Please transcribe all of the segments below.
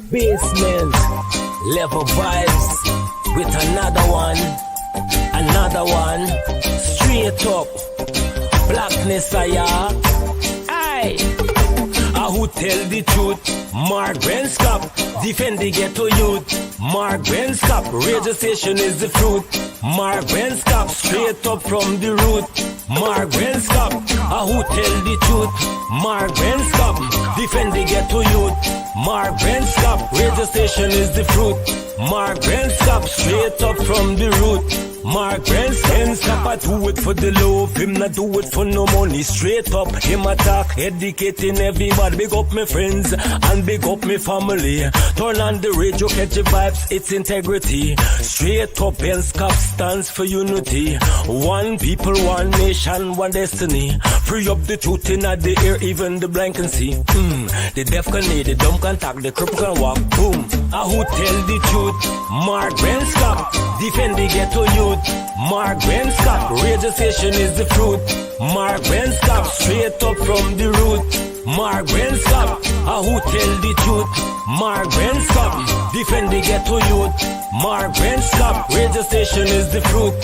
Basement, level vibes with another one, straight up, blackness aye. Who tell the truth? Mark Benskop, defend the ghetto youth. Mark Benskop, radio station is the fruit. Mark Benskop, straight up from the root. Mark Benskop, who tell the truth? Mark Benskop, defend the ghetto youth. Mark Benskop, radio station is the fruit. Mark Benskop, straight up from the root. Mark Benskop, I do it for the love, him not do it for no money. Straight up, him attack, educating everybody. Big up my friends and big up my family. Turn on the radio, catch the vibes, it's integrity. Straight up, Benskop stands for unity. One people, one nation, one destiny. Free up the truth in the air, even the blind can see. The deaf can hear, the dumb can talk, the cripple can walk. Boom. Who tell the truth? Mark Benskop, defend the ghetto youth. Mark Benskop, radio station is the fruit. Mark Benskop, straight up from the root. Mark Benskop, who tell the truth? Mark Benskop, defend the ghetto youth. Mark Benskop, radio station is the fruit.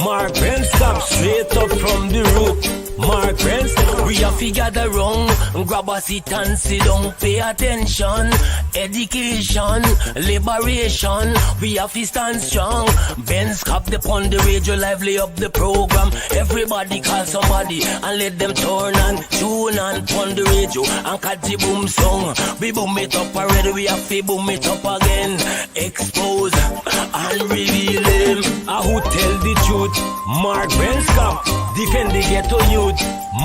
Mark Benskop, straight up from the root. Mark Benskop, we have to gather wrong, grab a seat and sit down, pay attention. Education, liberation, we have to stand strong. Benskop upon the radio, lively up the program. Everybody call somebody and let them turn and tune and pon the radio and catch the boom song. We boom it up already, we have to boom it up again. Expose and reveal him. Who tell the truth? Mark Benskop, defend the ghetto youth.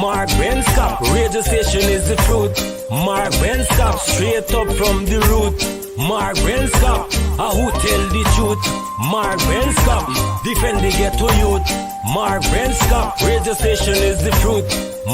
Mark Benskop, radio station is the fruit. Mark Benskop, straight up from the root. Mark Benskop, who tell the truth? Mark Benskop, defend the ghetto youth. Mark Benskop, radio station is the fruit.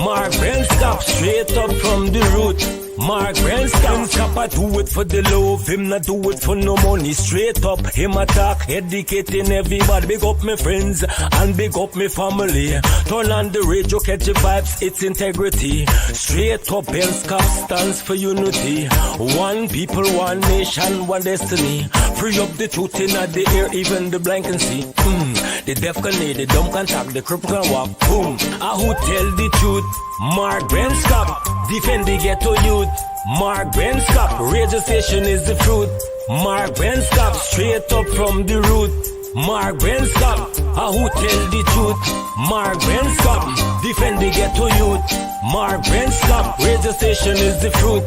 Mark Benskop, straight up from the root. Mark Benskop, I do it for the love, him not do it for no money. Straight up, him attack, educating everybody. Big up my friends and big up my family. Turn on the radio, catch the vibes, it's integrity. Straight up, Benskop stands for unity. One people, one nation, one destiny. Free up the truth in the air, even the blind can see. The deaf can hear, the dumb can talk, the cripple can walk. Boom. Who tell the truth? Mark Benskop, defend the ghetto youth. Mark Benskop, radio station is the fruit. Mark Benskop, straight up from the root. Mark Benskop, who tell the truth? Mark Benskop, defend the ghetto youth. Mark Benskop, radio station is the fruit.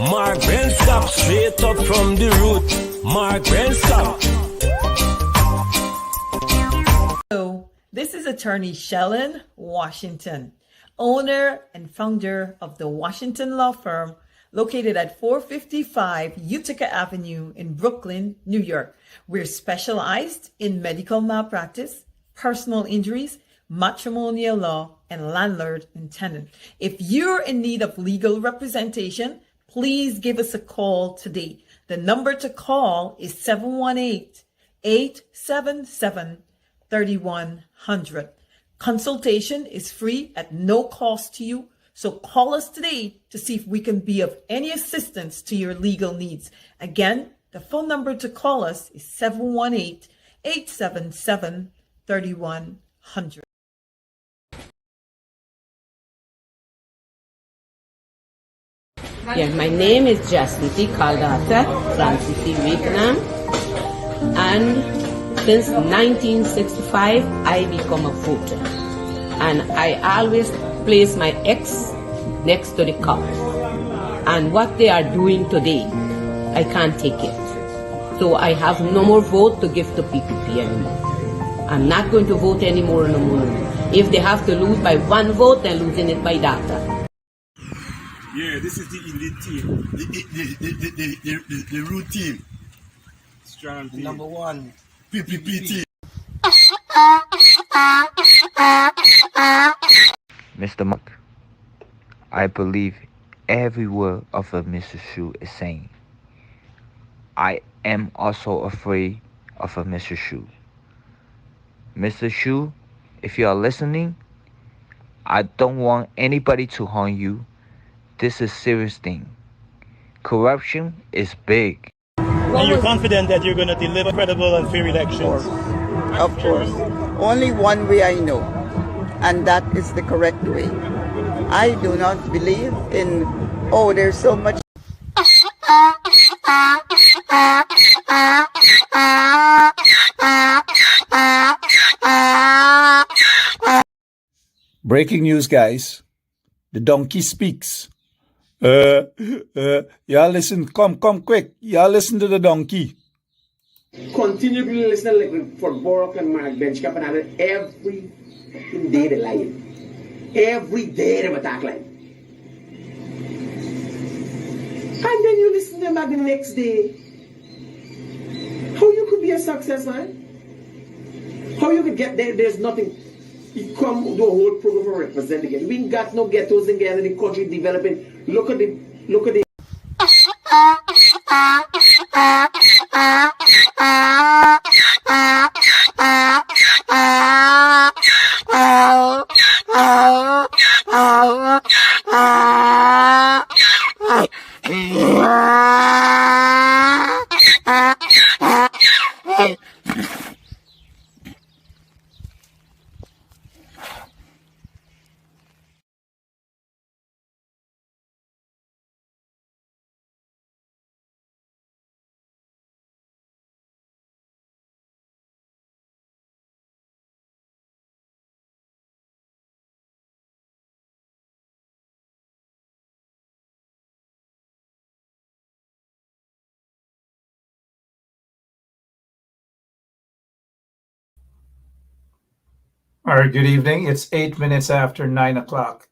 Mark Benskop, straight up from the root. Mark Benskop. Hello, this is attorney Shellen Washington, owner and founder of the Washington Law Firm, located at 455 Utica Avenue in Brooklyn, New York. We're specialized in medical malpractice, personal injuries, matrimonial law, and landlord and tenant. If you're in need of legal representation, please give us a call today. The number to call is 718-877-3100. Consultation is free at no cost to you. So call us today to see if we can be of any assistance to your legal needs. Again, the phone number to call us is 718-877-3100. Yeah, my name is Jasmine Caldata, Francis C. Vietnam, and since 1965, I become a voter. And I always place my ex next to the cop. And what they are doing today, I can't take it. So I have no more vote to give to PPP anymore. I'm not going to vote anymore no more. If they have to lose by one vote, they're losing it by data. Yeah, this is the elite team. The root team. Strong team. Number one. PPP team. Mr. Mark, I believe every word of what Mr. Shu is saying. I am also afraid of a Mr. Shu. Mr. Shu, if you are listening, I don't want anybody to harm you. This is a serious thing. Corruption is big. And you're confident that you're going to deliver credible and fair elections? Of course. Only one way I know, and that is the correct way. I do not believe in, oh, there's so much. Breaking news, guys. The donkey speaks. Y'all listen, come quick. Y'all listen to the donkey. Continue to listen like for Borough and Mark Bench Cap and every day they lie. Every day they attack line. And then you listen to them back the next day. How you could be a success, man? How you could get there? There's nothing. You come do a whole program for representing it. We ain't got no ghettos in the country developing. Look at the All right, good evening. It's 8 minutes after 9 o'clock.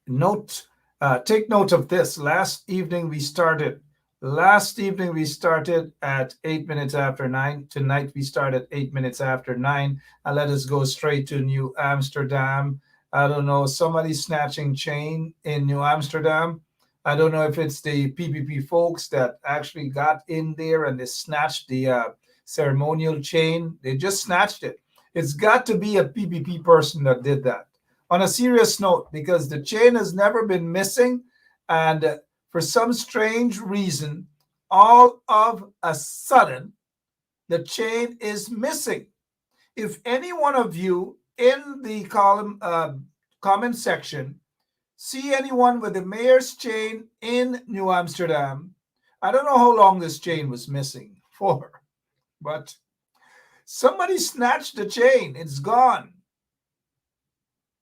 Take note of this. Last evening we started at 8 minutes after 9. Tonight we start at 8 minutes after 9. And let us go straight to New Amsterdam. I don't know, somebody snatching chain in New Amsterdam. I don't know if it's the PPP folks that actually got in there and they snatched the ceremonial chain. They just snatched it. It's got to be a PPP person that did that. On a serious note, because the chain has never been missing, and for some strange reason, all of a sudden, the chain is missing. If any one of you in the comment section see anyone with the mayor's chain in New Amsterdam, I don't know how long this chain was missing for, but somebody snatched the chain. It's gone.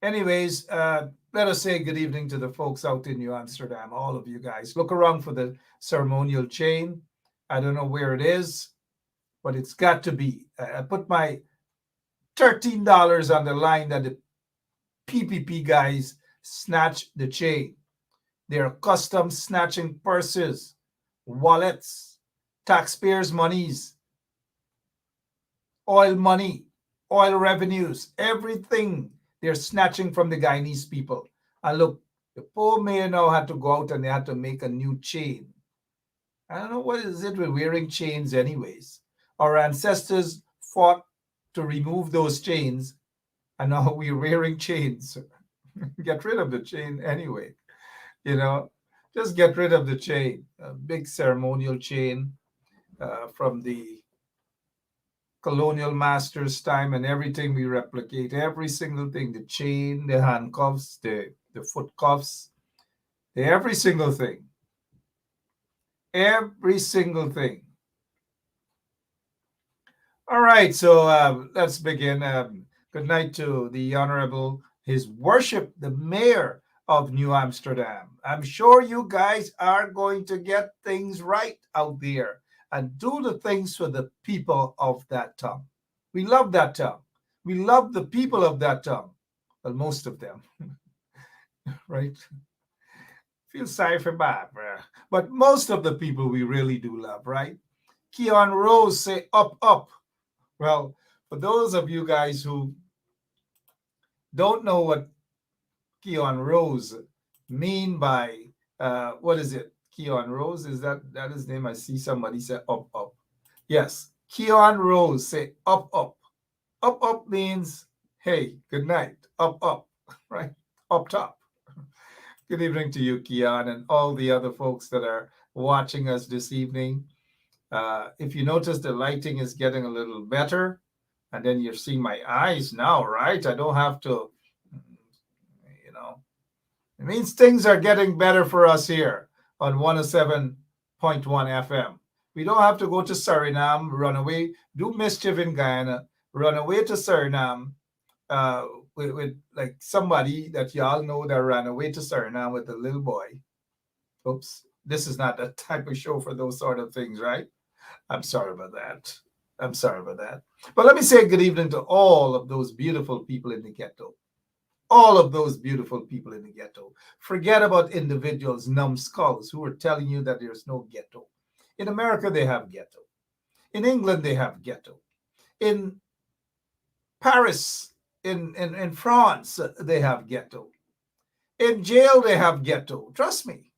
Anyways, let us say good evening to the folks out in New Amsterdam, all of you guys. Look around for the ceremonial chain. I don't know where it is, but it's got to be. I put my $13 on the line that the PPP guys snatch the chain. They're custom snatching purses, wallets, taxpayers' monies, oil money, oil revenues, everything they're snatching from the Guyanese people. And look, the poor mayor now had to go out and they had to make a new chain. I don't know what is it with wearing chains anyways. Our ancestors fought to remove those chains, and now we're wearing chains. Get rid of the chain anyway. Just get rid of the chain. A big ceremonial chain from the colonial masters' time, and everything we replicate, every single thing, the chain, the handcuffs, the foot cuffs, every single thing. Every single thing. All right, so let's begin. Good night to the Honorable His Worship, the Mayor of New Amsterdam. I'm sure you guys are going to get things right out there and do the things for the people of that town. We love that town. We love the people of that town. Well, most of them, right? Feel sorry for Barbara. But most of the people we really do love, right? Keon Rose say up, up. Well, for those of you guys who don't know what Keon Rose mean by, what is it? Keon Rose, is that his name? I see somebody say up, up. Yes, Keon Rose say up, up. Up, up means, hey, good night. Up, up, right? Up top. Good evening to you, Keon, and all the other folks that are watching us this evening. If you notice, the lighting is getting a little better. And then you're seeing my eyes now, right? I don't have to, you know. It means things are getting better for us here on 107.1 FM. We don't have to go to Suriname, run away, do mischief in Guyana, run away to Suriname with like somebody that y'all know that ran away to Suriname with a little boy. Oops, this is not the type of show for those sort of things, right? I'm sorry about that. I'm sorry about that. But let me say good evening to all of those beautiful people in the ghetto. All of those beautiful people in the ghetto. Forget about individuals, numbskulls, who are telling you that there's no ghetto. In America, they have ghetto. In England, they have ghetto. In Paris, in France, they have ghetto. In jail, they have ghetto. Trust me.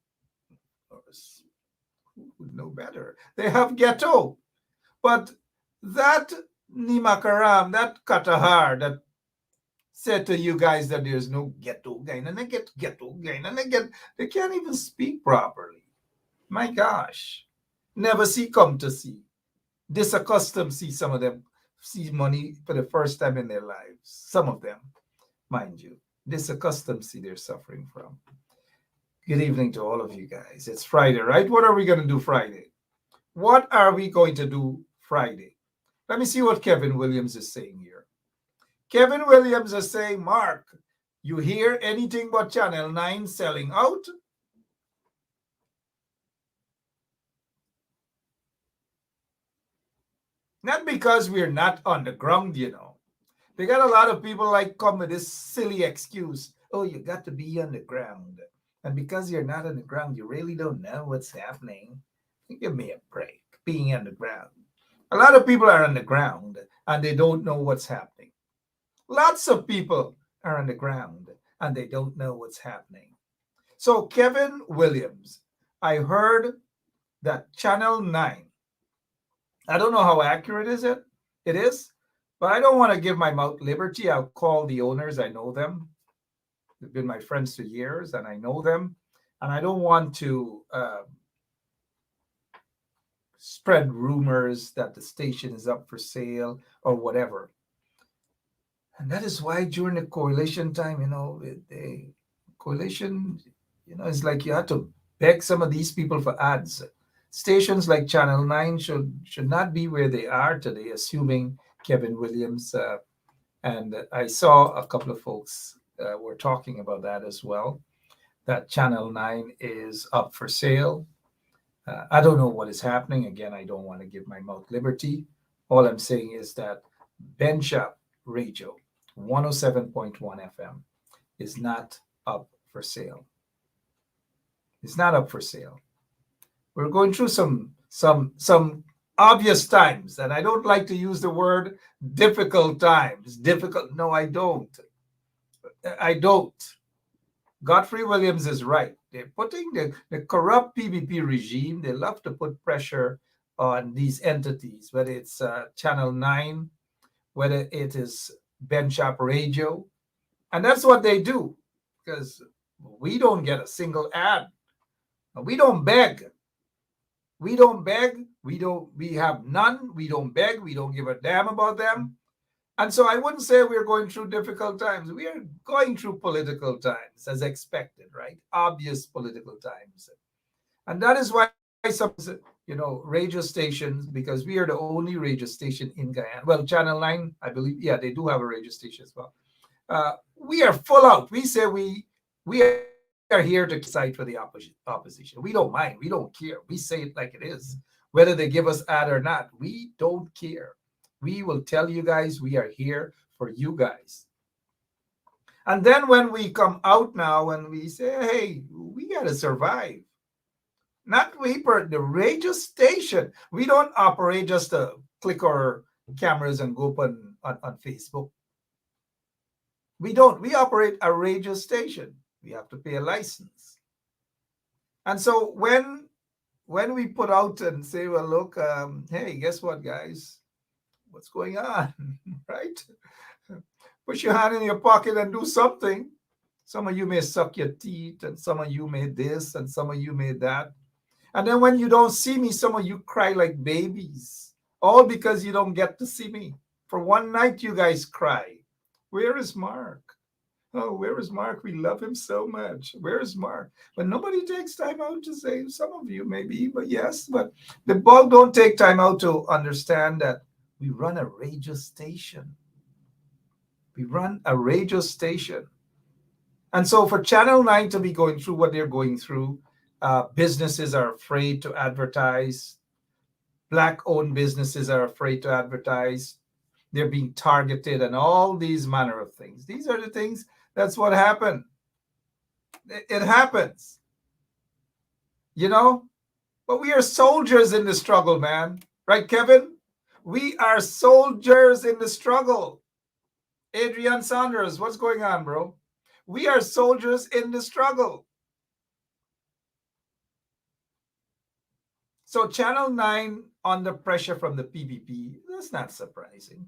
Who would know better? They have ghetto. But that Nimakaram, that Katahar, that said to you guys that there's no ghetto gain, and they get ghetto gain, and they can't even speak properly. My gosh. Never see, come to see. Disaccustomed see some of them see money for the first time in their lives. Some of them, mind you. Disaccustomed see they're suffering from. Good evening to all of you guys. It's Friday, right? What are we going to do Friday? What are we going to do Friday? Let me see what Kevin Williams is saying here. Kevin Williams is saying, Mark, you hear anything but Channel 9 selling out? Not because we're not on the ground, you know. They got a lot of people like come with this silly excuse. Oh, you got to be on the ground. And because you're not on the ground, you really don't know what's happening. Give me a break, being on the ground. A lot of people are on the ground and they don't know what's happening. Lots of people are on the ground and they don't know what's happening. So Kevin Williams, I heard that Channel 9, I don't know how accurate it is, but I don't want to give my mouth liberty. I'll call the owners. I know them. They've been my friends for years and I know them. And I don't want to spread rumors that the station is up for sale or whatever. And that is why during the coalition time, you know, the coalition, you know, it's like you had to beg some of these people for ads. Stations like Channel 9 should not be where they are today, assuming Kevin Williams. And I saw a couple of folks were talking about that as well, that Channel 9 is up for sale. I don't know what is happening. Again, I don't want to give my mouth liberty. All I'm saying is that Benchap Radio, 107.1 FM, is not up for sale. It's not up for sale. We're going through some obvious times, and I don't like to use the word difficult times. Difficult? No, I don't. I don't. Godfrey Williams is right. They're putting the corrupt PPP regime, they love to put pressure on these entities, whether it's Channel 9, whether it is Benchap Radio. And that's what they do, because we don't get a single ad. We don't beg. We don't beg. We have none. We don't beg. We don't give a damn about them. And so I wouldn't say we're going through difficult times. We are going through political times, as expected, right? Obvious political times. And that is why some, you know, radio stations, because we are the only radio station in Guyana. Well, Channel 9, I believe, yeah, they do have a radio station as well. We are full out. We say we are here to fight for the opposition. We don't mind. We don't care. We say it like it is. Whether they give us ad or not, we don't care. We will tell you guys we are here for you guys. And then when we come out now and we say, hey, we got to survive. Not we, but the radio station. We don't operate just to click our cameras and go up on Facebook. We don't. We operate a radio station. We have to pay a license. And so when we put out and say, well, look, hey, guess what, guys? What's going on, right? Put your hand in your pocket and do something. Some of you may suck your teeth, and some of you may this, and some of you may that. And then when you don't see me, some of you cry like babies, all because you don't get to see me. For one night, you guys cry. Where is Mark? Oh, where is Mark? We love him so much. Where is Mark? But nobody takes time out to say, some of you maybe, but yes, but the bulk don't take time out to understand that we run a radio station. We run a radio station. And so for Channel 9 to be going through what they're going through, businesses are afraid to advertise. Black-owned businesses are afraid to advertise. They're being targeted and all these manner of things. These are the things, that's what happened. It happens. You know? But we are soldiers in the struggle, man. Right, Kevin? We are soldiers in the struggle. Adrian Saunders, what's going on, bro? We are soldiers in the struggle. So Channel 9 under pressure from the PPP, that's not surprising.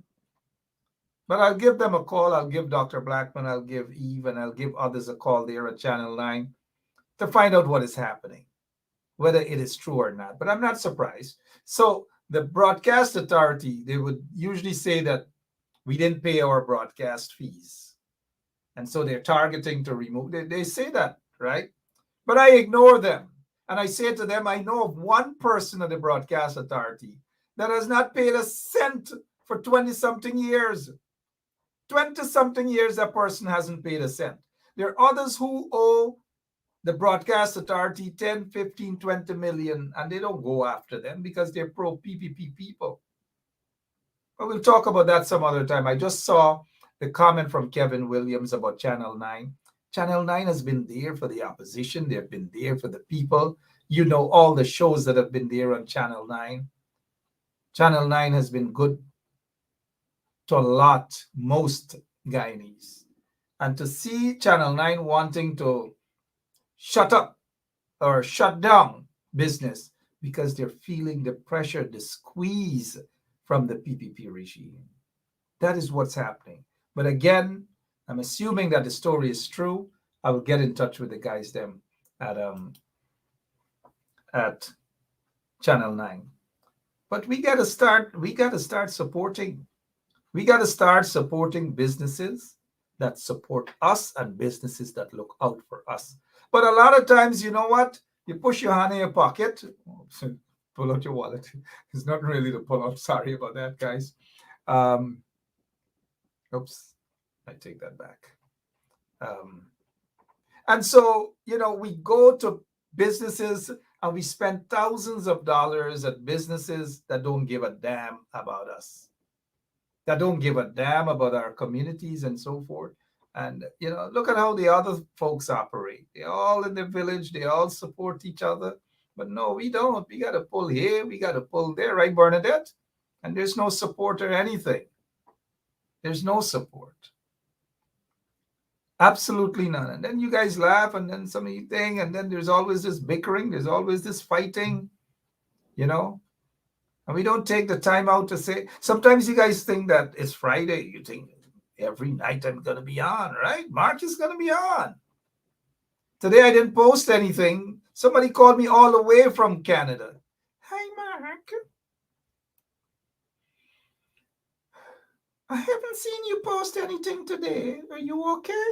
But I'll give them a call. I'll give Dr. Blackman, I'll give Eve, and I'll give others a call there at Channel 9 to find out what is happening, whether it is true or not. But I'm not surprised. So the broadcast authority, they would usually say that we didn't pay our broadcast fees. And so they're targeting to remove. They say that, right? But I ignore them. And I say to them, I know of one person at the broadcast authority that has not paid a cent for 20-something years. 20-something years, that person hasn't paid a cent. There are others who owe the broadcast authority 10, 15, 20 million, and they don't go after them because they're pro-PPP people. But we'll talk about that some other time. I just saw the comment from Kevin Williams about Channel 9. Channel 9 has been there for the opposition. They've been there for the people. You know all the shows that have been there on Channel 9. Channel 9 has been good to a lot, most Guyanese. And to see Channel 9 wanting to shut up or shut down business because they're feeling the pressure, the squeeze from the PPP regime. That is what's happening. But again, I'm assuming that the story is true. I will get in touch with the guys them at Channel 9. But we got to start supporting. We got to start supporting businesses that support us and businesses that look out for us. But a lot of times, you know what? You push your hand in your pocket, pull out your wallet. It's not really to pull out. Sorry about that, guys. Oops, I take that back. And so, you know, we go to businesses and we spend thousands of dollars at businesses that don't give a damn about us, that don't give a damn about our communities and so forth. And, you know, look at how the other folks operate. They're all in the village. They all support each other. But no, we don't. We got to pull here. We got to pull there, right, Bernadette? And there's no support or anything. There's no support. Absolutely none. And then you guys laugh, and then somebody thing, and then there's always this bickering. There's always this fighting, you know? And we don't take the time out to say, sometimes you guys think that it's Friday. You think every night I'm going to be on, right? Mark is going to be on. Today I didn't post anything. Somebody called me all the way from Canada. Hi, Mark. I haven't seen you post anything today. Are you okay?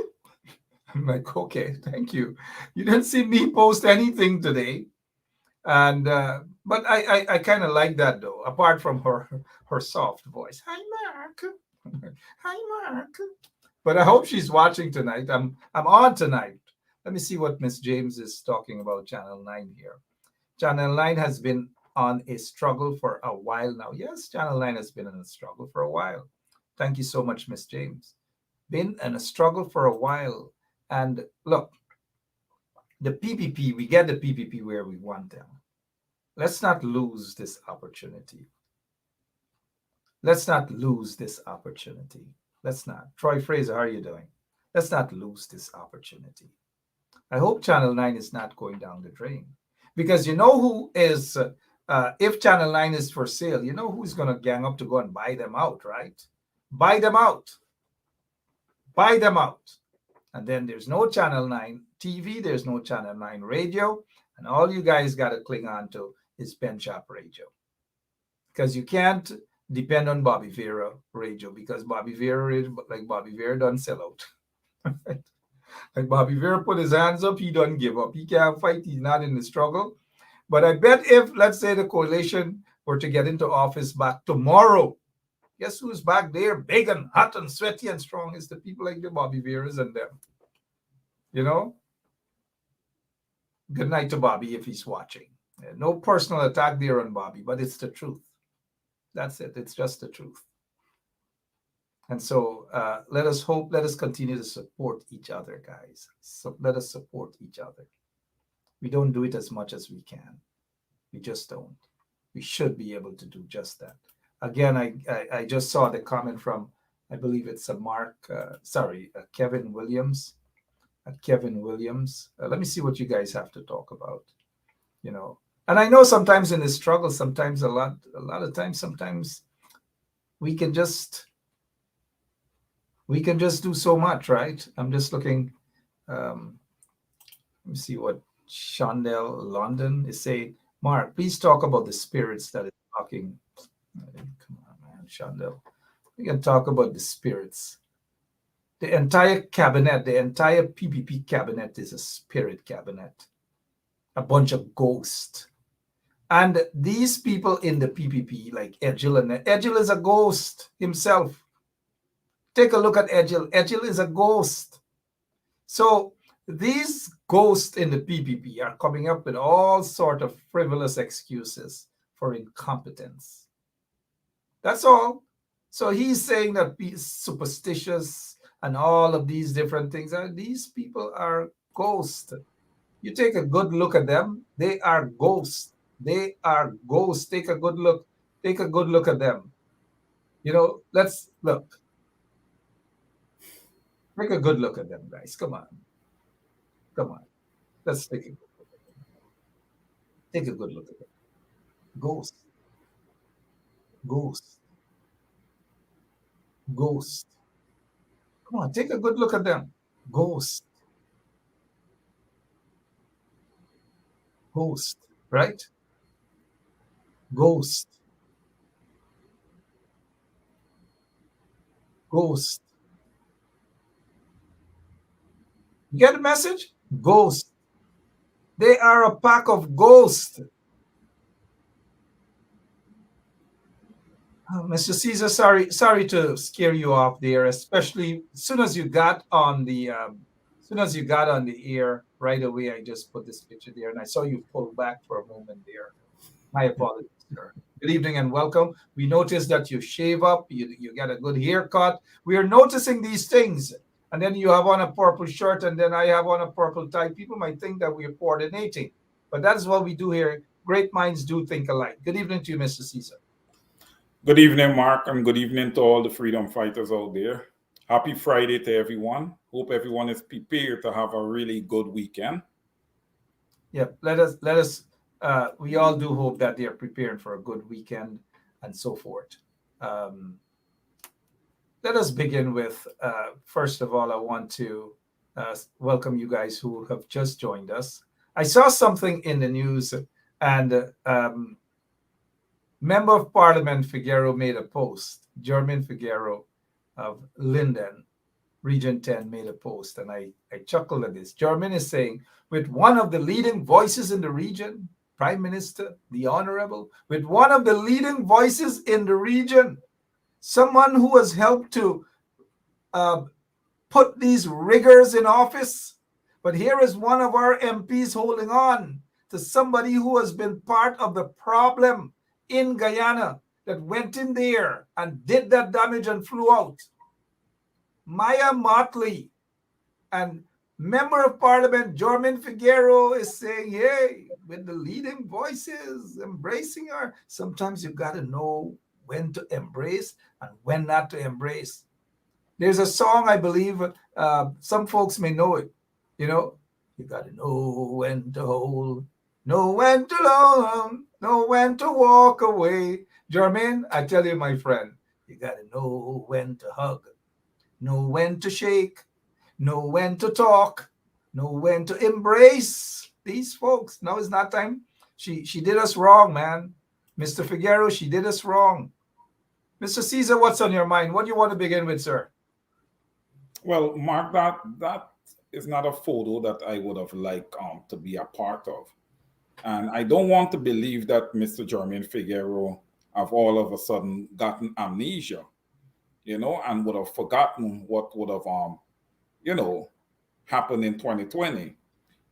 I'm like, okay, thank you. You didn't see me post anything today. And but I kind of like that though, apart from her soft voice. Hi, Mark. Hi, Mark. But I hope she's watching tonight. I'm on tonight. Let me see what Miss James is talking about Channel 9 here. Channel 9 has been on a struggle for a while now. Yes, Channel 9 has been in a struggle for a while. Thank you so much, Miss James. Been in a struggle for a while. And look, the PPP, we get the PPP where we want them. Let's not lose this opportunity. Let's not lose this opportunity. Let's not. Troy Fraser, how are you doing? Let's not lose this opportunity. I hope Channel 9 is not going down the drain. Because you know who is, if Channel 9 is for sale, you know who's going to gang up to go and buy them out, right? Buy them out. Buy them out. And then there's no Channel 9 TV, there's no Channel 9 radio, And all you guys got to cling on to is Pen Shop Radio. Because you can't depend on Bobby Vera Radio, because Bobby Vera, like Bobby Vera, doesn't sell out. Like Bobby Vera put his hands up, he doesn't give up. He can't fight, he's not in the struggle. But I bet if, let's say, the coalition were to get into office back tomorrow, guess who's back there, big and hot and sweaty and strong? Is the people like the Bobby Veras and them. You know? Good night to Bobby if he's watching. No personal attack there on Bobby, but it's the truth. That's it. It's just the truth. And so let us continue to support each other, guys. So let us support each other. We don't do it as much as we can. We just don't. We should be able to do just that. Again, I just saw the comment from, I believe it's Kevin Williams. Kevin Williams. Let me see what you guys have to talk about. You know, and I know sometimes in the struggle, sometimes a lot of times, sometimes we can just do so much, right? I'm just looking. Let me see what Shondell London is saying. Mark, please talk about the spirits that is talking. Come on, man, Shondell. We can talk about the spirits. The entire cabinet, the entire PPP cabinet is a spirit cabinet. A bunch of ghosts. And these people in the PPP, like Edgil is a ghost himself. Take a look at Edgil. Edgil is a ghost. So these ghosts in the PPP are coming up with all sort of frivolous excuses for incompetence. That's all. So he's saying that he's superstitious and all of these different things. These people are ghosts. You take a good look at them. They are ghosts. They are ghosts. Take a good look. Take a good look at them. You know, let's look. Take a good look at them, guys. Come on. Come on. Let's take a good look at them. Take a good look at them. Ghost. Ghost. Ghost. Come on, take a good look at them. Ghost. Ghost, right? Ghost. Ghost. You get the message? Ghost. They are a pack of ghosts. Mr. Caesar, sorry to scare you off there, especially as soon as you got on the air right away. I just put this picture there, and I saw you pull back for a moment there. My apologies, sir. Good evening and welcome. We noticed that you shave up, you get a good haircut. We are noticing these things, and then you have on a purple shirt, and then I have on a purple tie. People might think that we are coordinating, but that's what we do here. Great minds do think alike. Good evening to you, Mr. Caesar. Good evening, Mark, and good evening to all the freedom fighters out there. Happy Friday to everyone. Hope everyone is prepared to have a really good weekend. Yeah, let us. We all do hope that they are prepared for a good weekend and so forth. Let us begin with, first of all, I want to welcome you guys who have just joined us. I saw something in the news, and Member of Parliament Figueroa made a post. Jermaine Figueroa of Linden, Region 10, made a post, and I chuckled at this. Jermaine is saying, with one of the leading voices in the region, Prime Minister, the Honorable, with one of the leading voices in the region, someone who has helped to put these riggers in office. But here is one of our MPs holding on to somebody who has been part of the problem in Guyana, that went in there and did that damage and flew out. Maya Motley and Member of Parliament Jermaine Figueroa is saying, hey, with the leading voices, embracing her. Sometimes you got to know when to embrace and when not to embrace. There's a song, I believe, some folks may know it. You know, you got to know when to hold, know when to love, know when to walk away. Jermaine, I tell you, my friend, you got to know when to hug, know when to shake, know when to talk, know when to embrace these folks. Now is not time. She did us wrong, man. Mr. Figueroa, she did us wrong. Mr. Caesar, what's on your mind? What do you want to begin with, sir? Well, Mark, that is not a photo that I would have liked to be a part of. And I don't want to believe that Mr. Jermaine Figueroa have all of a sudden gotten amnesia, and would have forgotten what would have, happened in 2020.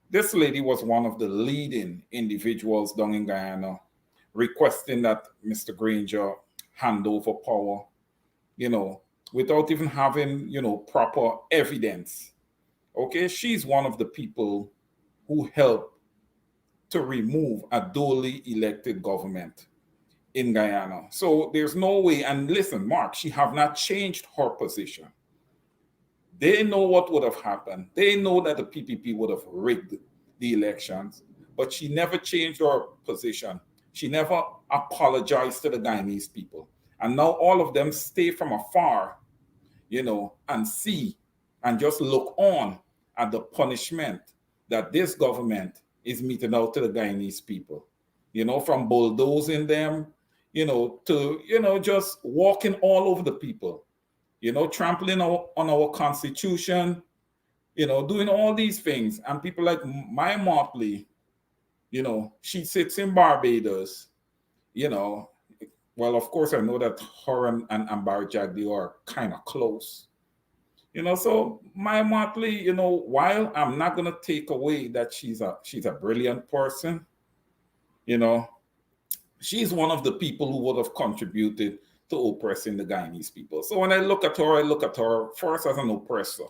This lady was one of the leading individuals down in Guyana requesting that Mr. Granger hand over power, without even having, proper evidence. Okay, she's one of the people who helped to remove a duly elected government in Guyana. So there's no way, and listen, Mark, she have not changed her position. They know what would have happened. They know that the PPP would have rigged the elections, but she never changed her position. She never apologized to the Guyanese people. And now all of them stay from afar, and see and just look on at the punishment that this government is meting out to the Guyanese people, from bulldozing them, to, just walking all over the people, trampling on our constitution, doing all these things. And people like Maya Motley, she sits in Barbados, well, of course, I know that her and Barry Jagdeo are kind of close. So Maya Motley, while I'm not going to take away that she's a brilliant person, she's one of the people who would have contributed to oppressing the Guyanese people. So when I look at her first as an oppressor.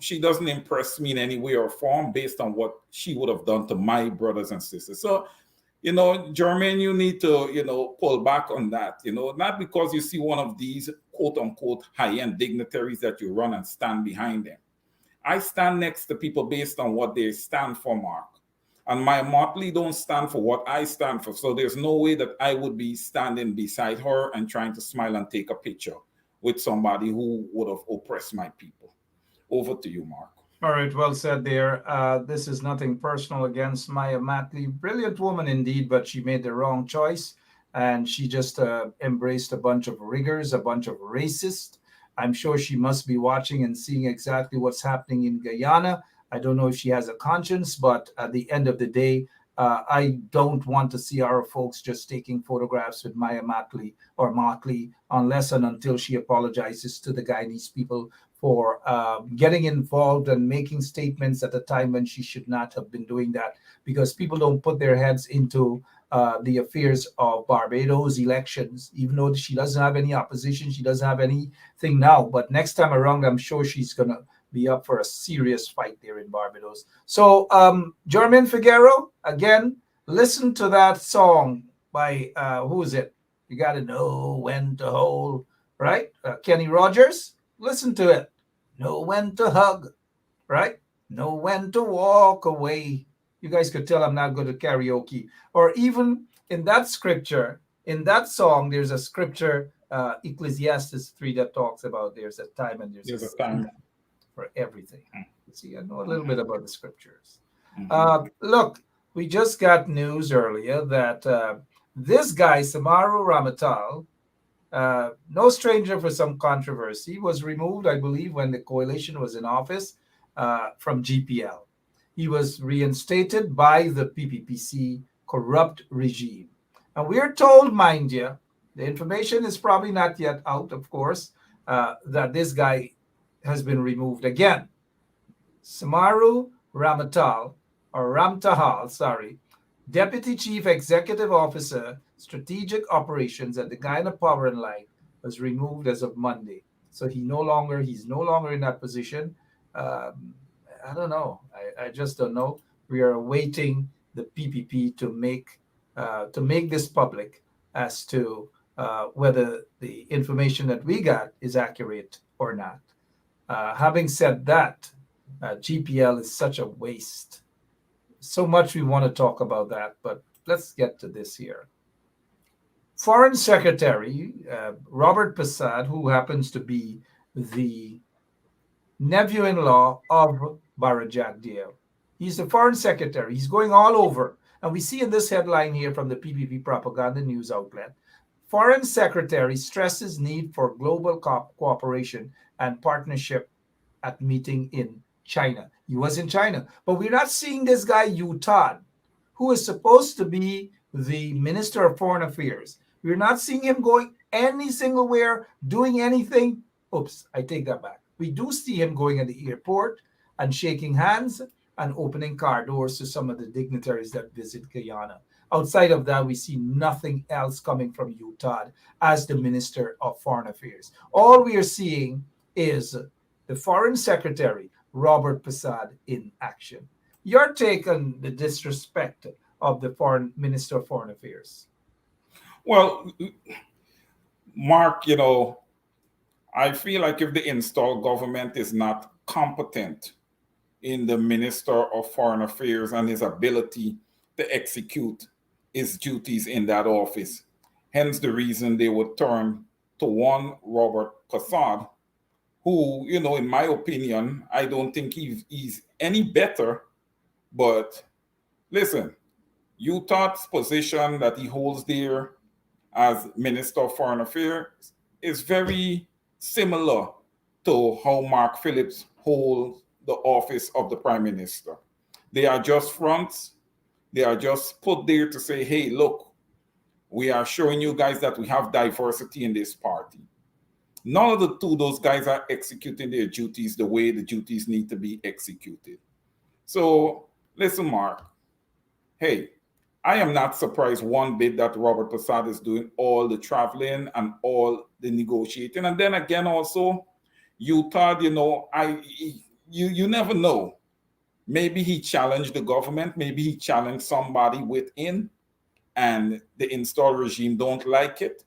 She doesn't impress me in any way or form based on what she would have done to my brothers and sisters. So, Jermaine, you need to, pull back on that, not because you see one of these quote unquote high-end dignitaries that you run and stand behind them. I stand next to people based on what they stand for, Mark. And my Motley don't stand for what I stand for. So there's no way that I would be standing beside her and trying to smile and take a picture with somebody who would have oppressed my people. Over to you, Mark. All right, well said there. This is nothing personal against Maya Matley. Brilliant woman indeed, but she made the wrong choice. And she just embraced a bunch of riggers, a bunch of racists. I'm sure she must be watching and seeing exactly what's happening in Guyana. I don't know if she has a conscience, but at the end of the day, I don't want to see our folks just taking photographs with Maya Motley unless and until she apologizes to the Guyanese people for getting involved and making statements at a time when she should not have been doing that, because people don't put their heads into the affairs of Barbados elections. Even though she doesn't have any opposition, she doesn't have anything now. But next time around, I'm sure she's going to be up for a serious fight there in Barbados. So, Jermaine Figueroa, again, listen to that song by, who is it? You got to know when to hold, right? Kenny Rogers. Listen to it. Know when to hug, right? Know when to walk away. You guys could tell I'm not good at karaoke. Or even in that scripture, in that song, there's a scripture, Ecclesiastes 3, that talks about there's a time and there's a time for everything. See, I know a little bit about the scriptures. Look, we just got news earlier that this guy, Samaru Ramatal, no stranger for some controversy, was removed, I believe, when the coalition was in office from GPL. He was reinstated by the PPPC corrupt regime. And we're told, mind you, the information is probably not yet out, of course, that this guy has been removed again. Samaru Ramatal, or Ramtahal, sorry, Deputy Chief Executive Officer, Strategic Operations at the Guyana Power and Light, was removed as of Monday. So he's no longer in that position. I don't know. I just don't know. We are awaiting the PPP to make this public as to whether the information that we got is accurate or not. Having said that, GPL is such a waste. So much we want to talk about that, but let's get to this here. Foreign Secretary Robert Passad, who happens to be the nephew-in-law of Barra Jagdeo, He's the foreign secretary. He's going all over. And we see in this headline here from the PPP propaganda news outlet, foreign secretary stresses need for global cooperation and partnership at meeting in China. He was in China. But we're not seeing this guy, Yu Todd, who is supposed to be the Minister of Foreign Affairs. We're not seeing him going any single where, doing anything. Oops, I take that back. We do see him going at the airport and shaking hands and opening car doors to some of the dignitaries that visit Guyana. Outside of that, we see nothing else coming from Yu Todd as the Minister of Foreign Affairs. All we are seeing is the Foreign Secretary, Robert Prasad, in action. Your take on the disrespect of the Foreign Minister of Foreign Affairs? Well, Mark, I feel like if the installed government is not competent in the Minister of Foreign Affairs and his ability to execute his duties in that office, hence the reason they would turn to one Robert Prasad, who, in my opinion, I don't think he's any better. But listen, Yu Todd's position that he holds there as Minister of Foreign Affairs is very similar to how Mark Phillips holds the office of the Prime Minister. They are just fronts. They are just put there to say, hey, look, we are showing you guys that we have diversity in this party. None of those guys are executing their duties the way the duties need to be executed. So listen, Mark, hey, I am not surprised one bit that Robert Prasad is doing all the traveling and all the negotiating. And then again, also, Yu Todd, you never know. Maybe he challenged the government. Maybe he challenged somebody within, and the installed regime don't like it.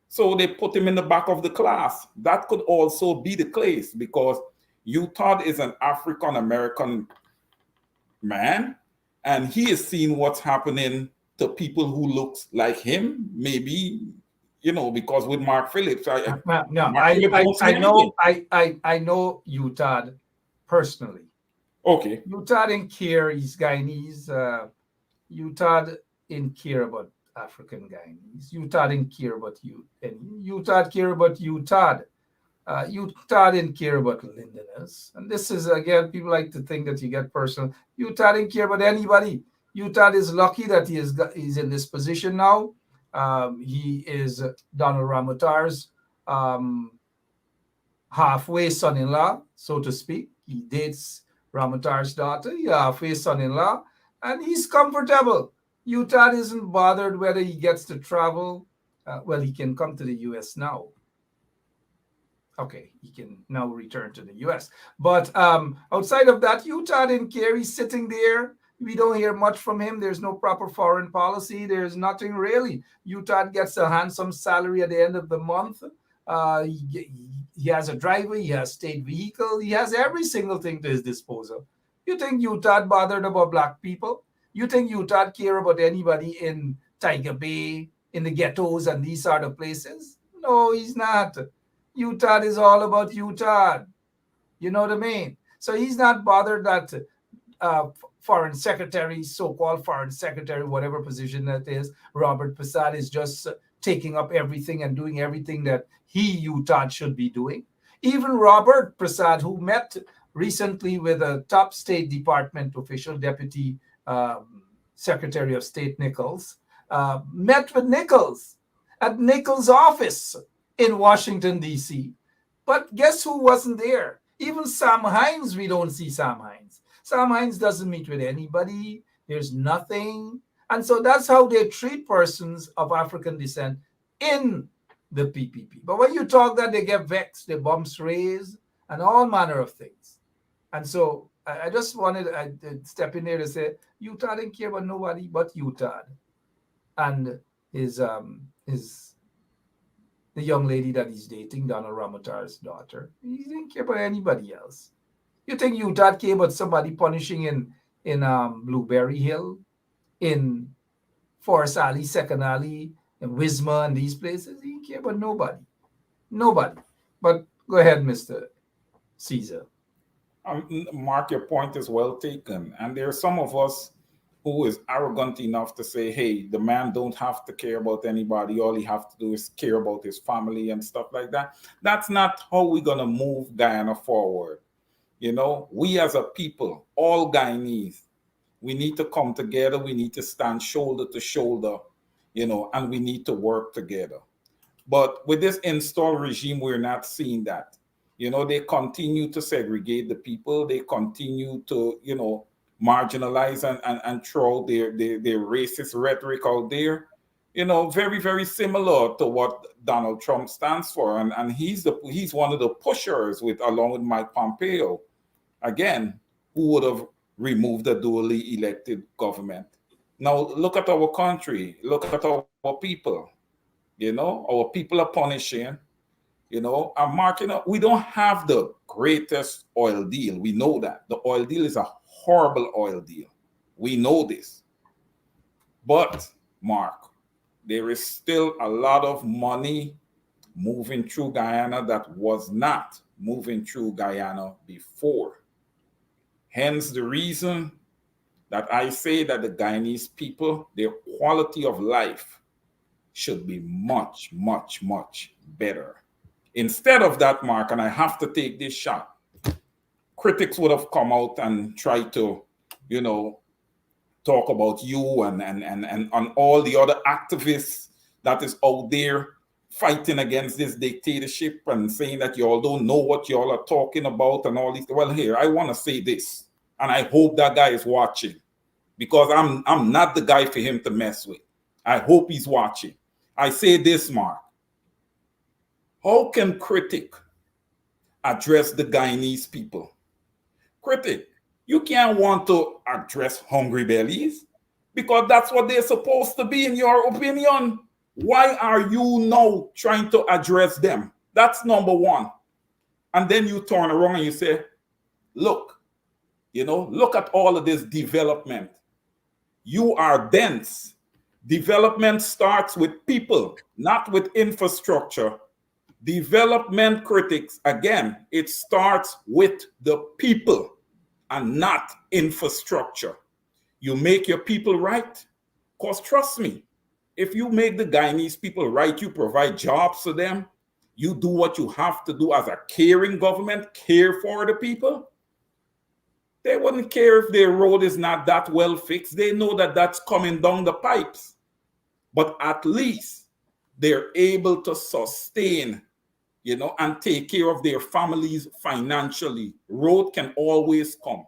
So they put him in the back of the class. That could also be the case because Yu Todd is an African-American man, and he is seeing what's happening to people who looks like him. Maybe, because with Mark Phillips, I know Yu Todd personally. Okay. Yu Todd didn't care. He's Guyanese. Yu Todd didn't care about African Guyanese. Yu Todd didn't care about you. And Yu Todd care about Yu Todd. Yu Todd didn't care about Londoners. And this is, again, people like to think that you get personal. Yu Todd didn't care about anybody. Yu Todd is lucky that he's in this position now. He is Donald Ramotar's halfway son-in-law, so to speak. He dates Ramotar's daughter, halfway son-in-law, and he's comfortable. Yu Todd isn't bothered whether he gets to travel. Well, he can come to the U.S. now. Okay, he can now return to the U.S. But outside of that, Yu Todd didn't care. He's sitting there. We don't hear much from him. There's no proper foreign policy. There's nothing really. Yu Todd gets a handsome salary at the end of the month. He has a driver. He has state vehicle. He has every single thing to his disposal. You think Yu Todd bothered about black people? You think Yu Todd care about anybody in Tiger Bay, in the ghettos and these sort of places? No, he's not. Yu Todd is all about Yu Todd. You know what I mean? So he's not bothered that foreign secretary, so-called foreign secretary, whatever position that is, Robert Prasad is just taking up everything and doing everything that Yu Todd should be doing. Even Robert Prasad, who met recently with a top State Department official, Deputy Secretary of State Nichols, met with Nichols at Nichols' office in Washington, D.C. But guess who wasn't there? Even Sam Hines, we don't see Sam Hines. Sam Hines doesn't meet with anybody. There's nothing. And so that's how they treat persons of African descent in the PPP. But when you talk that, they get vexed, their bumps raised, and all manner of things. And so I just wanted to step in there to say, Yu Todd didn't care about nobody but Yu Todd and the young lady that he's dating, Donald Ramotar's daughter. He didn't care about anybody else. You think Yu Todd care about somebody punishing in Blueberry Hill, in Forest Alley, Second Alley, in Wisma, and these places? He didn't care about nobody. Nobody. But go ahead, Mr. Caesar. Mark, your point is well taken. And there are some of us who is arrogant enough to say, hey, the man don't have to care about anybody. All he have to do is care about his family and stuff like that. That's not how we're going to move Guyana forward. You know, we as a people, all Guyanese, we need to come together. We need to stand shoulder to shoulder, you know, and we need to work together. But with this install regime, we're not seeing that. You know, they continue to segregate the people. They continue to, you know, marginalize and throw their racist rhetoric out there. You know, very, very similar to what Donald Trump stands for. And he's one of the pushers along with Mike Pompeo, again, who would have removed the duly elected government. Now, look at our country. Look at our people. You know, our people are punishing. You know, I'm marking up. We don't have the greatest oil deal. We know that. The oil deal is a horrible oil deal. We know this. But, Mark, there is still a lot of money moving through Guyana that was not moving through Guyana before. Hence the reason that I say that the Guyanese people, their quality of life should be much, much, much better. Instead of that, Mark, and I have to take this shot, critics would have come out and tried to, you know, talk about you and all the other activists that is out there fighting against this dictatorship and saying that you all don't know what you all are talking about and all these. Well, here, I want to say this, and I hope that guy is watching, because I'm not the guy for him to mess with. I hope he's watching. I say this, Mark. How can critic address the Guyanese people? Critic, you can't want to address hungry bellies because that's what they're supposed to be, in your opinion. Why are you now trying to address them? That's number one. And then you turn around and you say, look, you know, look at all of this development. You are dense. Development starts with people, not with infrastructure. Development critics, again, it starts with the people and not infrastructure. You make your people right, because trust me, if you make the Guyanese people right, you provide jobs for them, you do what you have to do as a caring government, care for the people, they wouldn't care if their road is not that well fixed. They know that that's coming down the pipes. But at least they're able to sustain, you know, and take care of their families financially. Road can always come.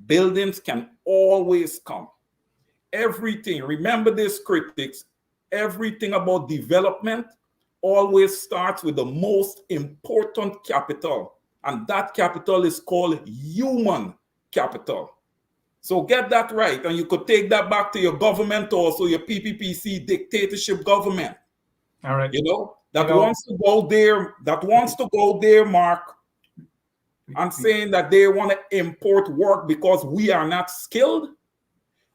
Buildings can always come. Everything, remember this, critics, everything about development always starts with the most important capital. And that capital is called human capital. So get that right. And you could take that back to your government also, your PPPC dictatorship government. All right. You know, that wants to go there, Mark, and saying that they want to import work because we are not skilled.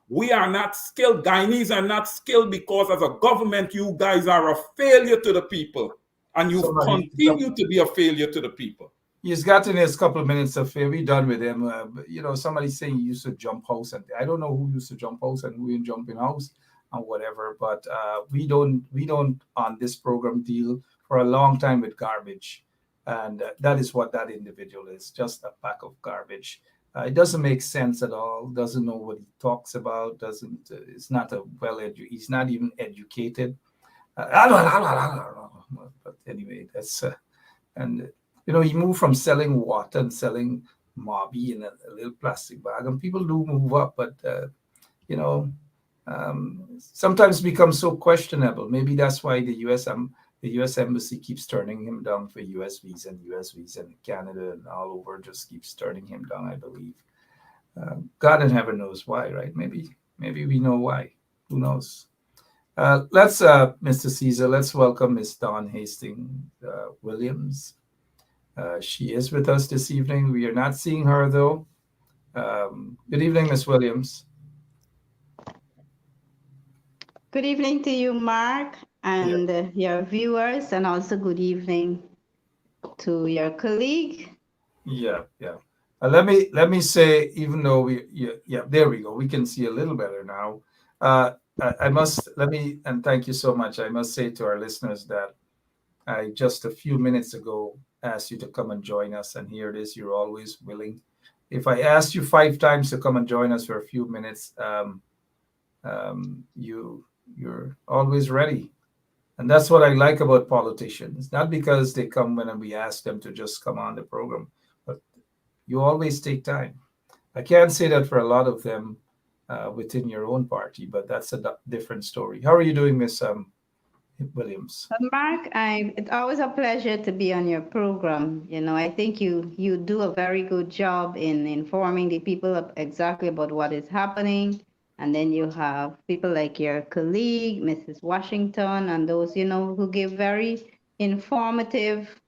We are not skilled. Guyanese are not skilled because as a government, you guys are a failure to the people. And you continue to be a failure to the people. He's gotten his couple of minutes of fame. We're done with him. You know, somebody saying he used to jump house. And I don't know who used to jump house and who in jumping house and whatever. But we don't on this program deal for a long time with garbage. And that is what that individual is, just a pack of garbage. It doesn't make sense at all. Doesn't know what he talks about. It's not a he's not even educated. But anyway, that's and you know, he moved from selling water and selling Mobby in a little plastic bag, and people do move up, but you know, sometimes becomes so questionable. Maybe that's why the U.S. embassy keeps turning him down for U.S. visa, and Canada and all over just keeps turning him down, I believe. God in heaven knows why, right? Maybe we know why. Who knows? Let's, Mr. Caesar, let's welcome Miss Dawn Hastings Williams. She is with us this evening. We are not seeing her, though. Good evening, Miss Williams. Good evening to you, Mark, and your viewers, and also good evening to your colleague. Yeah. Let me say, even though there we go. We can see a little better now. I must let me and thank you so much. I must say to our listeners that I just a few minutes ago asked you to come and join us, and here it is. You're always willing. If I asked you 5 times to come and join us for a few minutes, you're always ready, and that's what I like about politicians. Not because they come when we ask them to just come on the program, but you always take time. I can't say that for a lot of them within your own party, but that's a different story. How are you doing, Miss Williams? Mark, it's always a pleasure to be on your program. You know, I think you do a very good job in informing the people exactly about what is happening. And then you have people like your colleague, Mrs. Washington, and those, you know, who give very informative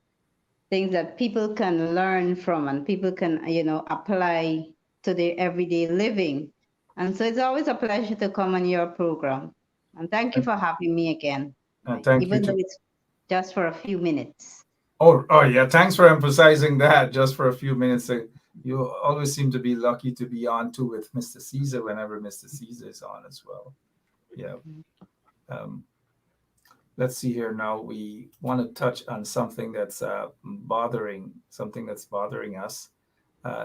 things that people can learn from and people can, you know, apply to their everyday living. And so it's always a pleasure to come on your program. And thank you for having me again, And thank you even though to. it's just for a few minutes. Oh yeah. Thanks for emphasizing that. Just for a few minutes, you always seem to be lucky to be on too with Mr. Caesar whenever Mr. Caesar is on as well. Yeah. Um, let's see here now. We want to touch on something that's bothering us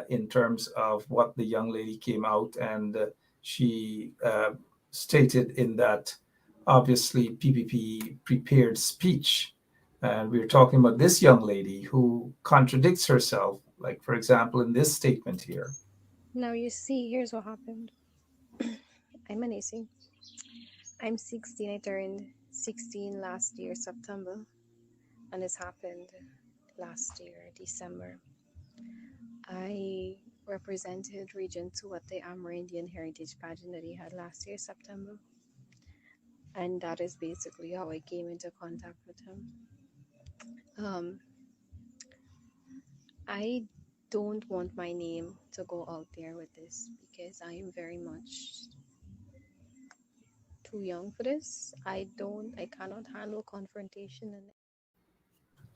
in terms of what the young lady came out and she stated in that obviously PPP prepared speech. And we're talking about this young lady who contradicts herself, like, for example, in this statement here. Now, you see, here's what happened. I'm Anisi. I'm 16. I turned 16 last year, September. And this happened last year, December. I represented Region 2 at the Amerindian Heritage Pageant that he had last year, September. And that is basically how I came into contact with him. I don't want my name to go out there with this because I am very much too young for this. I cannot handle confrontation. And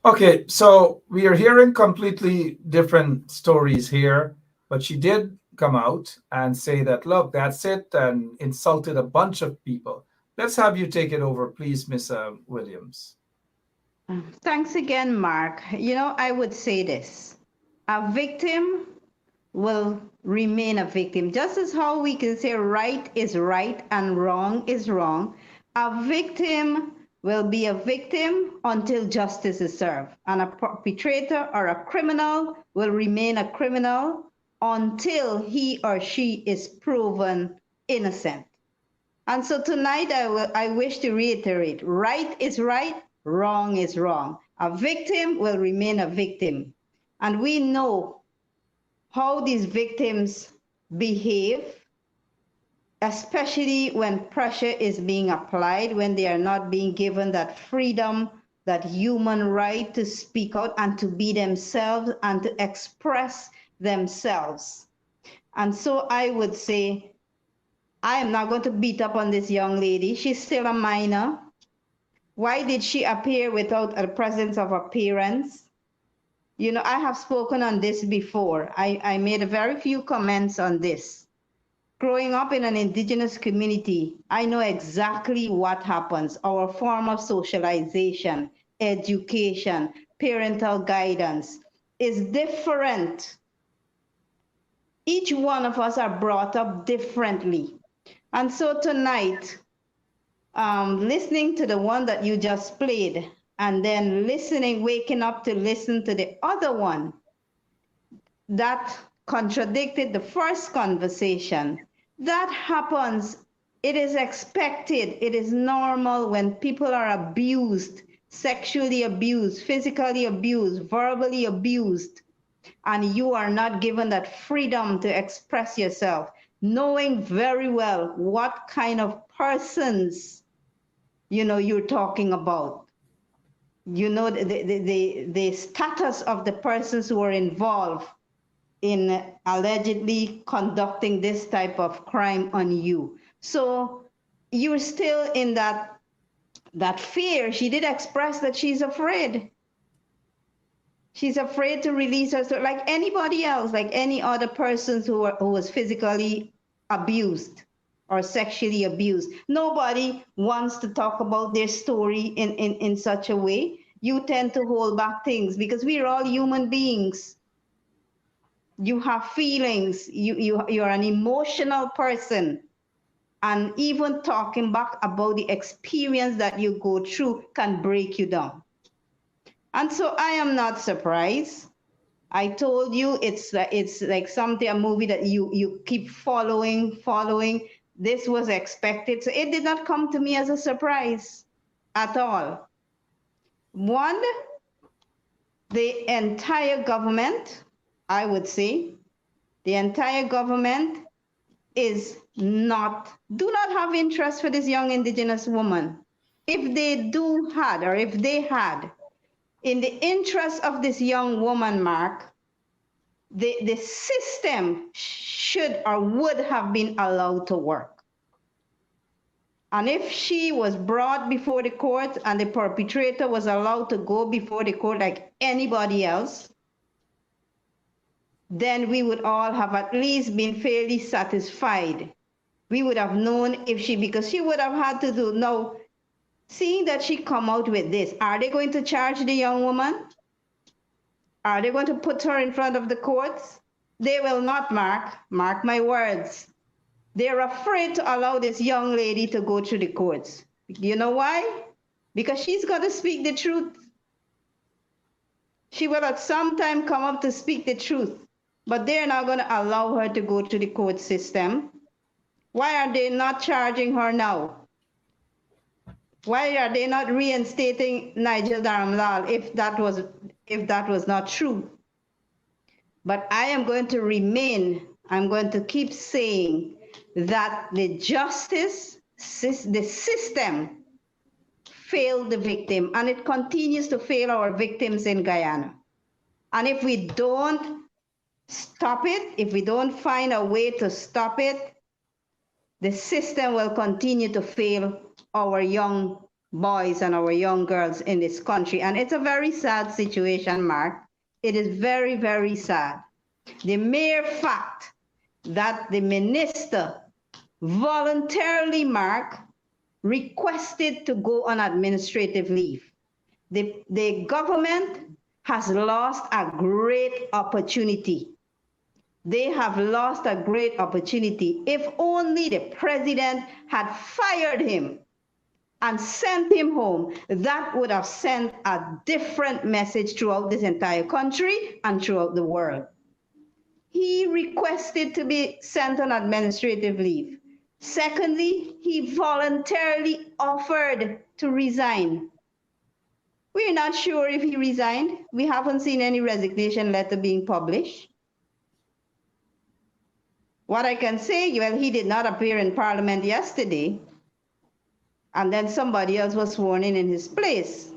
Okay, so we are hearing completely different stories here, but she did come out and say that, look, that's it, and insulted a bunch of people. Let's have you take it over, please, Miss Williams. Thanks again, Mark. You know, I would say this. A victim will remain a victim. Just as how we can say right is right and wrong is wrong, a victim will be a victim until justice is served. And a perpetrator or a criminal will remain a criminal until he or she is proven innocent. And so tonight I wish to reiterate, right is right, wrong is wrong. A victim will remain a victim. And we know how these victims behave, especially when pressure is being applied, when they are not being given that freedom, that human right to speak out and to be themselves and to express themselves. And so I would say, I am not going to beat up on this young lady. She's still a minor. Why did she appear without the presence of her parents? You know, I have spoken on this before. I made a very few comments on this. Growing up in an indigenous community, I know exactly what happens. Our form of socialization, education, parental guidance is different. Each one of us are brought up differently. And so tonight, listening to the one that you just played, and then waking up to listen to the other one, that contradicted the first conversation. That happens. It is expected. It is normal when people are abused, sexually abused, physically abused, verbally abused, and you are not given that freedom to express yourself, knowing very well what kind of persons, you know, you're talking about. You know, the status of the persons who are involved in allegedly conducting this type of crime on you. So you're still in that fear. She did express that she's afraid. She's afraid to release her story, like anybody else, like any other person who was physically abused or sexually abused. Nobody wants to talk about their story in such a way. You tend to hold back things because we're all human beings. You have feelings. You're an emotional person. And even talking back about the experience that you go through can break you down. And so I am not surprised. I told you it's like something, a movie that you keep following. This was expected. So it did not come to me as a surprise at all. One, the entire government, I would say, the entire government do not have interest for this young indigenous woman. If they had, in the interest of this young woman, Mark, the system should or would have been allowed to work. And if she was brought before the court and the perpetrator was allowed to go before the court like anybody else, then we would all have at least been fairly satisfied. We would have known because she would have had to do. Now, seeing that she come out with this, are they going to charge the young woman? Are they going to put her in front of the courts? They will not, Mark. Mark my words. They're afraid to allow this young lady to go through the courts. You know why? Because she's going to speak the truth. She will at some time come up to speak the truth, but they're not going to allow her to go through the court system. Why are they not charging her now? Why are they not reinstating Nigel Dharamlal if that was not true? But I am going to keep saying that the system failed the victim, and it continues to fail our victims in Guyana. And if we don't stop it, if we don't find a way to stop it, the system will continue to fail our young boys and our young girls in this country. And it's a very sad situation, Mark. It is very, very sad. The mere fact that the minister voluntarily, Mark, requested to go on administrative leave. The government has lost a great opportunity. They have lost a great opportunity. If only the president had fired him and sent him home, that would have sent a different message throughout this entire country and throughout the world. He requested to be sent on administrative leave. Secondly, he voluntarily offered to resign. We're not sure if he resigned. We haven't seen any resignation letter being published. What I can say, well, he did not appear in Parliament yesterday, and then somebody else was sworn in his place.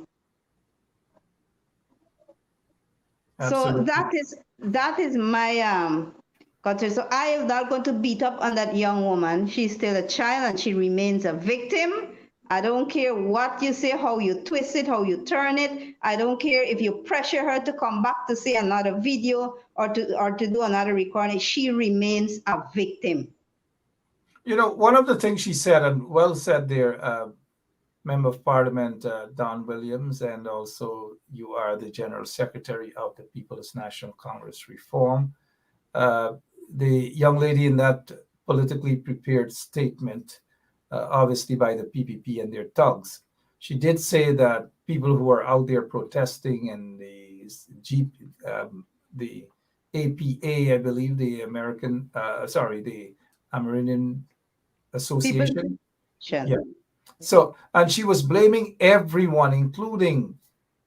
Absolutely. So that is my concern. So I am not going to beat up on that young woman. She's still a child and she remains a victim. I don't care what you say, how you twist it, how you turn it. I don't care if you pressure her to come back to say another video or to do another recording. She remains a victim. You know, one of the things she said, and well said there, Member of Parliament Don Williams, and also you are the General Secretary of the People's National Congress Reform. The young lady in that politically prepared statement, obviously by the PPP and their thugs, she did say that people who are out there protesting and the APA, I believe, the Amerindian Association. Yeah. So, and she was blaming everyone, including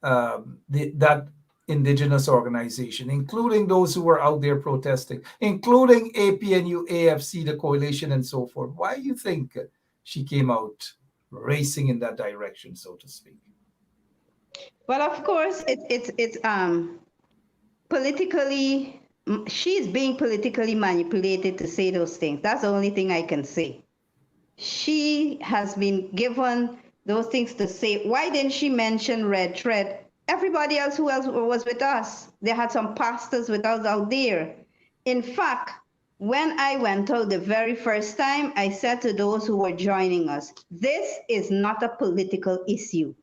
that indigenous organization, including those who were out there protesting, including APNU, AFC, the coalition, and so forth. Why do you think she came out racing in that direction, so to speak? Well, of course, it's politically, she's being politically manipulated to say those things. That's the only thing I can say. She has been given those things to say. Why didn't she mention red thread everybody else who else was with us. They had some pastors with us out there. In fact, when I went out the very first time, I said to those who were joining us, this is not a political issue.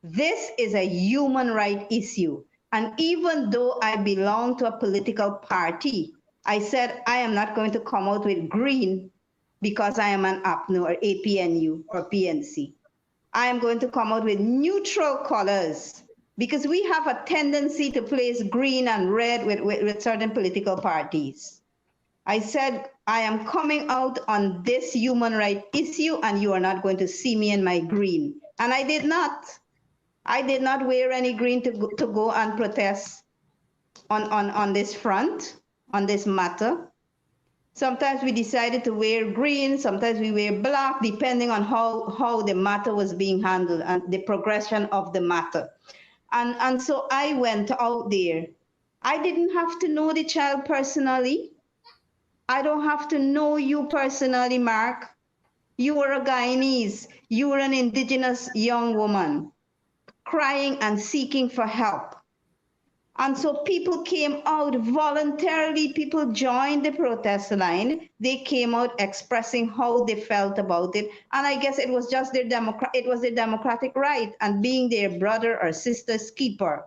This is a human right issue. And even though I belong to a political party, I said I am not going to come out with green because I am an APNU or APNU or PNC. I am going to come out with neutral colors because we have a tendency to place green and red with certain political parties. I said, I am coming out on this human rights issue and you are not going to see me in my green. And I did not. I did not wear any green to go and protest on this front, on this matter. Sometimes we decided to wear green, sometimes we wear black, depending on how the matter was being handled and the progression of the matter. And so I went out there. I didn't have to know the child personally. I don't have to know you personally, Mark. You were a Guyanese. You were an indigenous young woman crying and seeking for help. And so people came out voluntarily. People joined the protest line. They came out expressing how they felt about it. And I guess it was just their democratic right and being their brother or sister's keeper.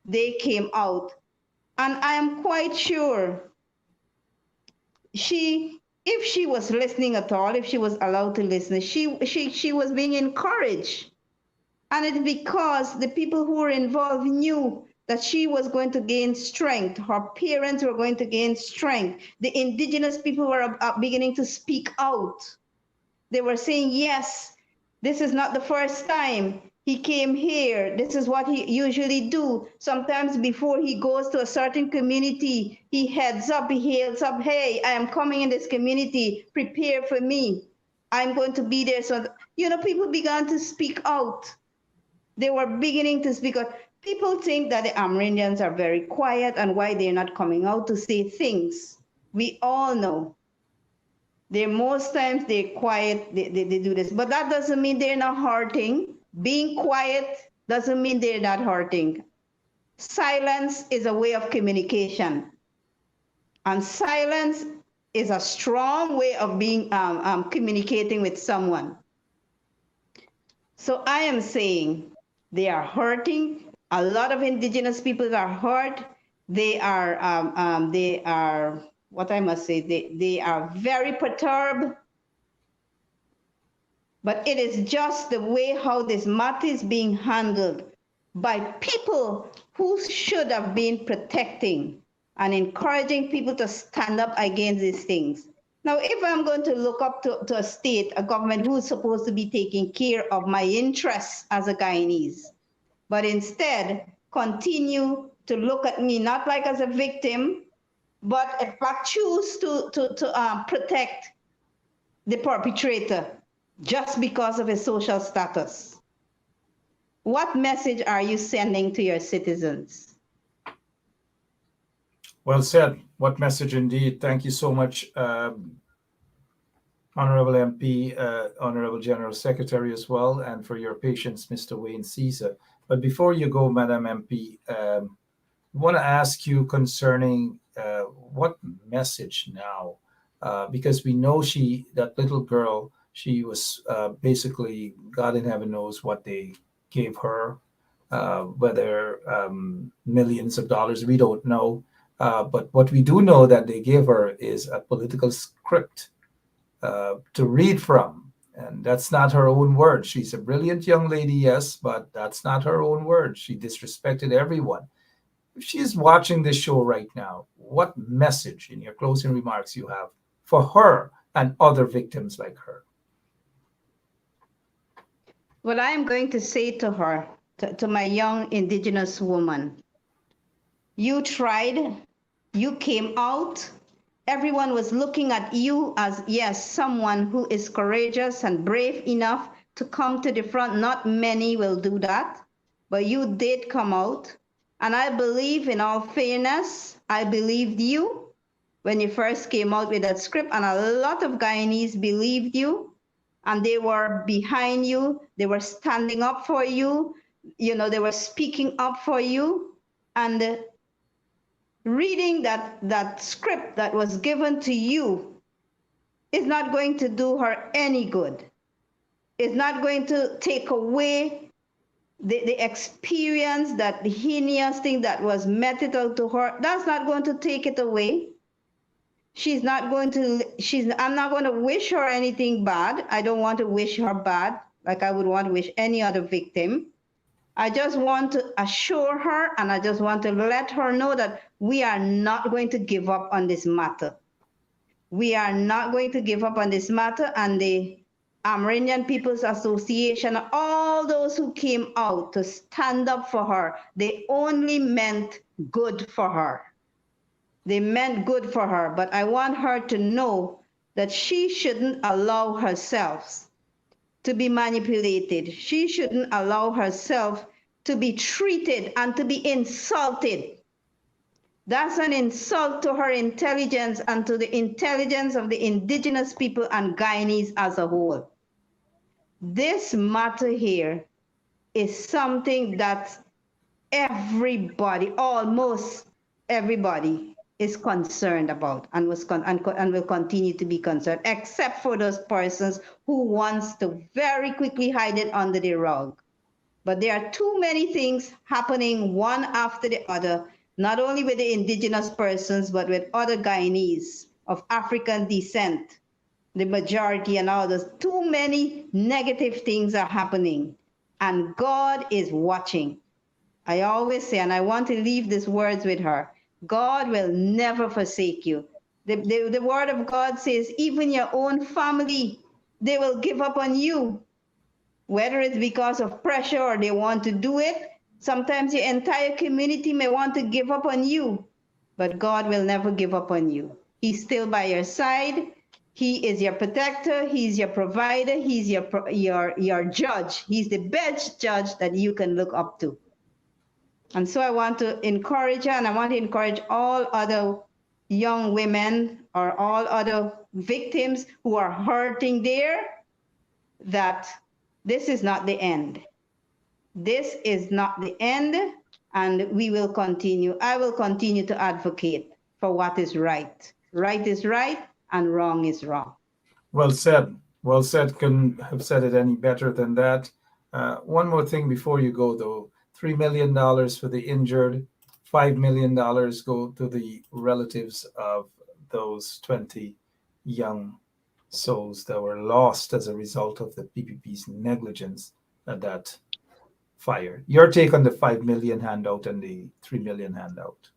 They came out. And I am quite sure if she was listening at all, if she was allowed to listen, she was being encouraged. And it's because the people who were involved knew that she was going to gain strength. Her parents were going to gain strength. The indigenous people were beginning to speak out. They were saying, yes, this is not the first time he came here. This is what he usually do. Sometimes before he goes to a certain community, he heads up, he hails up, hey, I am coming in this community, prepare for me. I'm going to be there. So, people began to speak out. They were beginning to speak out. People think that the Amerindians are very quiet and why they're not coming out to say things. We all know. Most times they're quiet, they do this. But that doesn't mean they're not hurting. Being quiet doesn't mean they're not hurting. Silence is a way of communication. And silence is a strong way of being communicating with someone. So I am saying they are hurting. A lot of indigenous people are hurt. They are what I must say, they are very perturbed. But it is just the way how this matter is being handled by people who should have been protecting and encouraging people to stand up against these things. Now, if I'm going to look up to a state, a government who's supposed to be taking care of my interests as a Guyanese, but instead continue to look at me not like as a victim, but if I choose to protect the perpetrator just because of his social status. What message are you sending to your citizens? Well said. What message indeed. Thank you so much, Honorable MP, Honorable General Secretary as well, and for your patience, Mr. Wayne Caesar. But before you go, Madam MP, I want to ask you concerning what message now, because we know that little girl, she was basically, God in heaven knows what they gave her, whether millions of dollars, we don't know. But what we do know that they gave her is a political script to read from. And that's not her own word. She's a brilliant young lady, yes, but that's not her own word. She disrespected everyone. If she's watching this show right now, what message in your closing remarks you have for her and other victims like her? What I am going to say to her, to my young indigenous woman, you tried, you came out, everyone was looking at you as, yes, someone who is courageous and brave enough to come to the front. Not many will do that, but you did come out. And I believe, in all fairness, I believed you when you first came out with that script, and a lot of Guyanese believed you, and they were behind you. They were standing up for you. they were speaking up for you, and reading that script that was given to you is not going to do her any good. It's not going to take away the experience, that the heinous thing that was meted out to her. That's not going to take it away. I'm not going to wish her anything bad. I don't want to wish her bad like I would want to wish any other victim. I just want to assure her, and I just want to let her know that we are not going to give up on this matter. We are not going to give up on this matter, and the Amerindian People's Association, all those who came out to stand up for her, they only meant good for her. They meant good for her, but I want her to know that she shouldn't allow herself to be manipulated. She shouldn't allow herself to be treated and to be insulted. That's an insult to her intelligence and to the intelligence of the indigenous people and Guyanese as a whole. This matter here is something that everybody, almost everybody, is concerned about and will continue to be concerned, except for those persons who wants to very quickly hide it under the rug. But there are too many things happening one after the other, not only with the indigenous persons, but with other Guyanese of African descent, the majority and others. Too many negative things are happening, and God is watching. I always say, and I want to leave these words with her, God will never forsake you. The word of God says, even your own family, they will give up on you, whether it's because of pressure or they want to do it. Sometimes your entire community may want to give up on you, but God will never give up on you. He's still by your side. He is your protector. He's your provider. He's your judge. He's the best judge that you can look up to. And so I want to encourage her, and I want to encourage all other young women or all other victims who are hurting there, that this is not the end. This is not the end, and we will continue. I will continue to advocate for what is right. Right is right, and wrong is wrong. Well said. Well said. Couldn't have said it any better than that. One more thing before you go, though. $3 million for the injured, $5 million go to the relatives of those 20 young souls that were lost as a result of the PPP's negligence at that fire. Your take on the 5 million handout and the 3 million handout?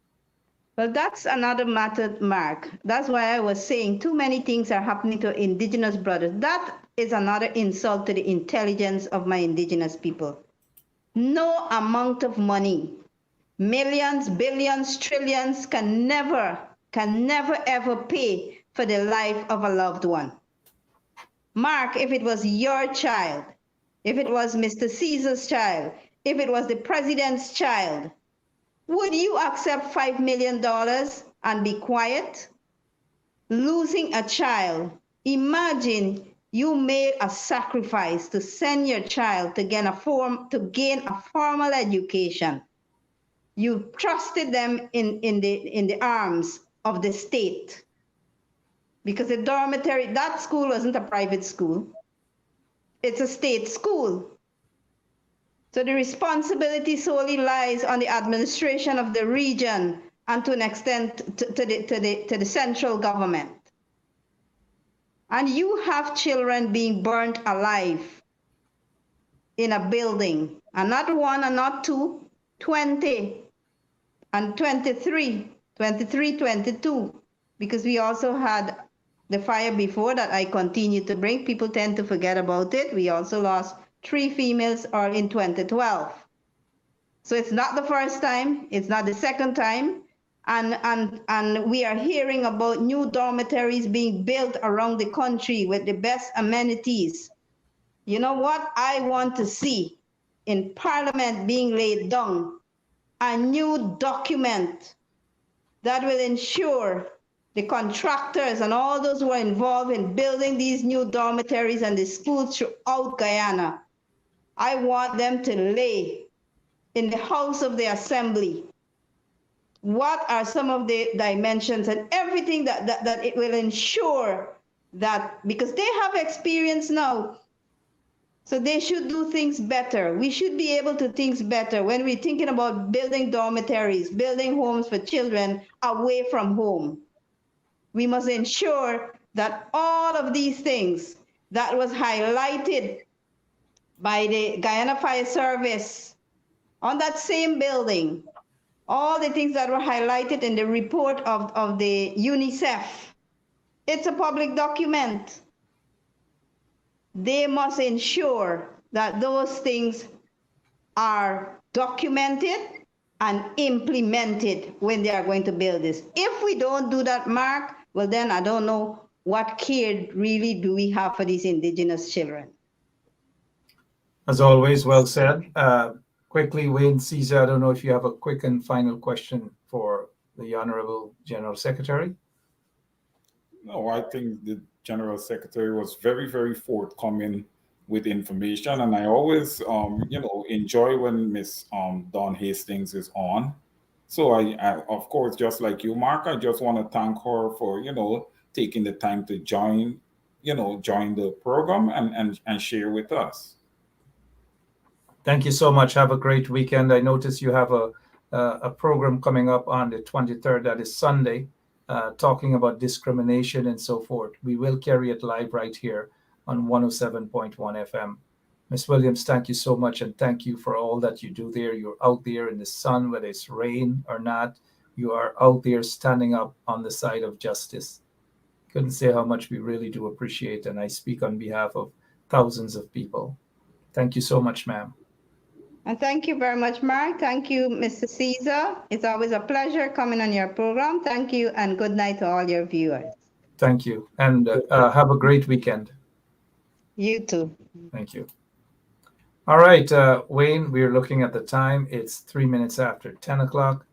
Well, that's another matter, Mark. That's why I was saying too many things are happening to indigenous brothers. That is another insult to the intelligence of my indigenous people. No amount of money, millions, billions, trillions, can never ever pay for the life of a loved one. Mark, if it was your child, if it was Mr. Caesar's child, if it was the president's child, would you accept $5 million and be quiet? Losing a child, imagine you made a sacrifice to send your child to gain a formal education. You trusted them in the arms of the state, because the dormitory, that school wasn't a private school. It's a state school. So the responsibility solely lies on the administration of the region and to an extent to the central government. And you have children being burnt alive in a building, and not one and not two, 20 and 23, 22, because we also had the fire before that I continue to bring. People tend to forget about it. We also lost 3 females all in 2012. So it's not the first time, it's not the second time. And we are hearing about new dormitories being built around the country with the best amenities. You know what I want to see in Parliament being laid down? A new document that will ensure the contractors and all those who are involved in building these new dormitories and the schools throughout Guyana, I want them to lay in the House of the Assembly? What are some of the dimensions and everything that it will ensure that, because they have experience now, so they should do things better. We should be able to think better when we're thinking about building dormitories, building homes for children away from home. We must ensure that all of these things that was highlighted by the Guyana Fire Service on that same building, all the things that were highlighted in the report of the UNICEF, it's a public document. They must ensure that those things are documented and implemented when they are going to build this. If we don't do that, Mark, well then I don't know what care really do we have for these indigenous children. As always, well said. Quickly, Wayne Caesar, I don't know if you have a quick and final question for the Honorable General Secretary. No, I think the General Secretary was very, very forthcoming with information, and I always, enjoy when Miss Dawn Hastings is on. So I, of course, just like you, Mark, I just want to thank her for, taking the time to join the program and share with us. Thank you so much. Have a great weekend. I notice you have a program coming up on the 23rd, that is Sunday, talking about discrimination and so forth. We will carry it live right here on 107.1 FM. Ms. Williams, thank you so much, and thank you for all that you do there. You're out there in the sun, whether it's rain or not. You are out there standing up on the side of justice. Couldn't say how much we really do appreciate, and I speak on behalf of thousands of people. Thank you so much, ma'am. And thank you very much, Mark. Thank you, Mr. Caesar. It's always a pleasure coming on your program. Thank you, and good night to all your viewers. Thank you, and have a great weekend. You too. Thank you. All right, Wayne, we're looking at the time. It's 3 minutes after 10 o'clock.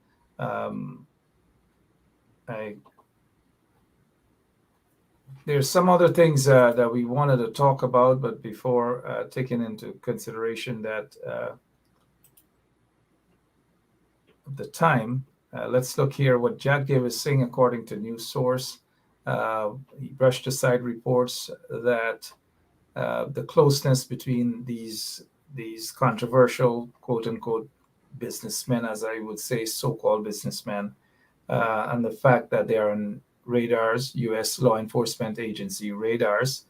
There's some other things that we wanted to talk about, but before taking into consideration that the time, let's look here what Jack Dave is saying according to News Source. He brushed aside reports that the closeness between these controversial, quote unquote, businessmen, as I would say, so-called businessmen, and the fact that they are on radars, U.S. law enforcement agency radars.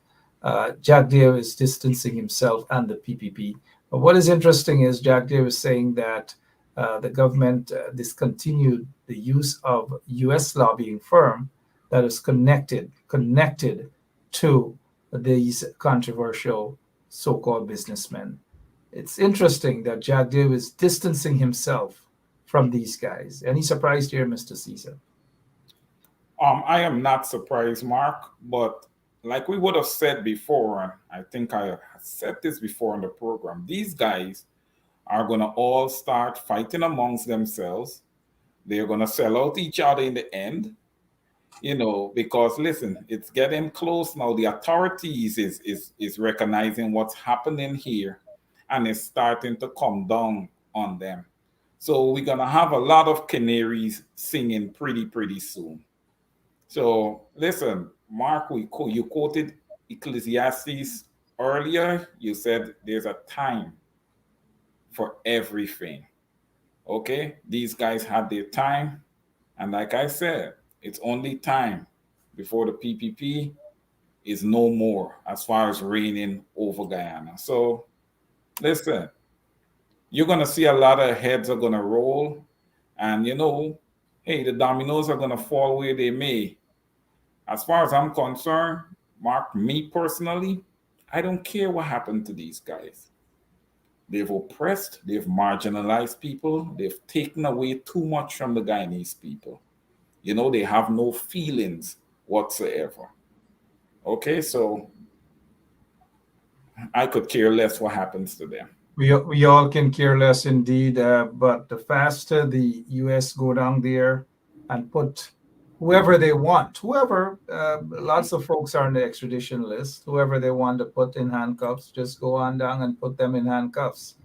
Jack Dave is distancing himself and the PPP. But what is interesting is Jack Dave is saying that the government discontinued the use of U.S. lobbying firm that is connected to these controversial so-called businessmen. It's interesting that Jack Dave is distancing himself from these guys. Any surprise here, Mr. Caesar? I am not surprised, Mark, but like we would have said before, and I think I said this before in the program, these guys are going to all start fighting amongst themselves. They're going to sell out each other in the end, because listen, it's getting close now. The authorities is recognizing what's happening here, and it's starting to come down on them. So we're going to have a lot of canaries singing pretty soon. So listen, Mark, you quoted Ecclesiastes earlier. You said there's a time for everything. Okay, these guys had their time, and like I said, it's only time before the PPP is no more as far as reigning over Guyana. So listen, you're going to see a lot of heads are going to roll, and hey, the dominoes are going to fall where they may. As far as I'm concerned, Mark, me personally, I don't care what happened to these guys. They've oppressed, they've marginalized people, they've taken away too much from the Guyanese people. They have no feelings whatsoever. Okay, so I could care less what happens to them. We all can care less indeed, but the faster the U.S. go down there and put whoever they want, lots of folks are on the extradition list, whoever they want to put in handcuffs, just go on down and put them in handcuffs.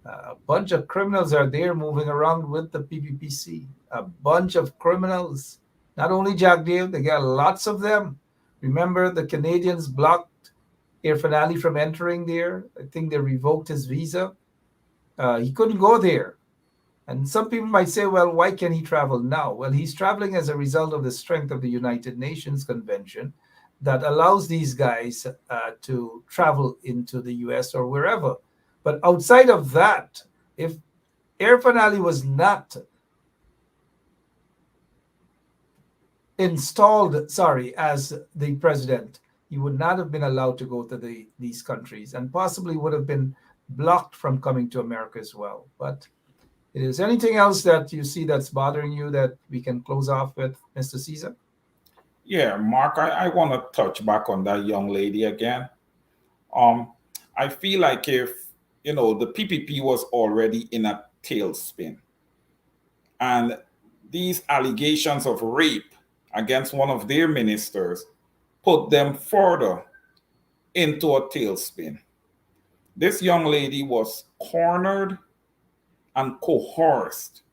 A bunch of criminals are there moving around with the PPPC. A bunch of criminals. Not only Jack Dave, they got lots of them. Remember, the Canadians blocked Irfan Ali from entering there. I think they revoked his visa. He couldn't go there. And some people might say, well, why can he travel now? Well, he's traveling as a result of the strength of the United Nations Convention that allows these guys to travel into the US or wherever. But outside of that, if Irfan Ali was not installed, as the president, he would not have been allowed to go to these countries and possibly would have been blocked from coming to America as well. But is anything else that you see that's bothering you that we can close off with, Mr. Caesar? Yeah, Mark, I want to touch back on that young lady again. I feel like if, the PPP was already in a tailspin and these allegations of rape against one of their ministers put them further into a tailspin. This young lady was cornered and coerced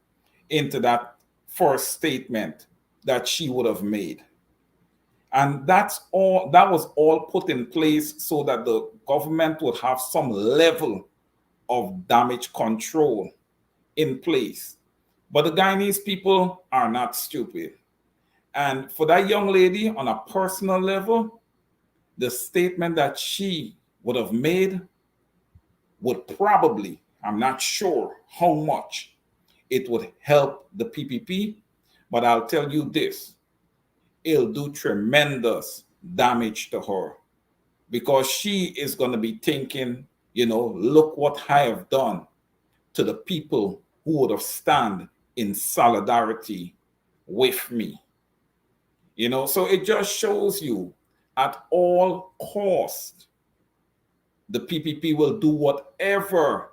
into that first statement that she would have made. And that was all put in place so that the government would have some level of damage control in place. But the Guyanese people are not stupid. And for that young lady, on a personal level, the statement that she would have made would probably, I'm not sure how much it would help the PPP, but I'll tell you this, it'll do tremendous damage to her because she is going to be thinking, look what I have done to the people who would have stand in solidarity with me. So it just shows you at all cost, the PPP will do whatever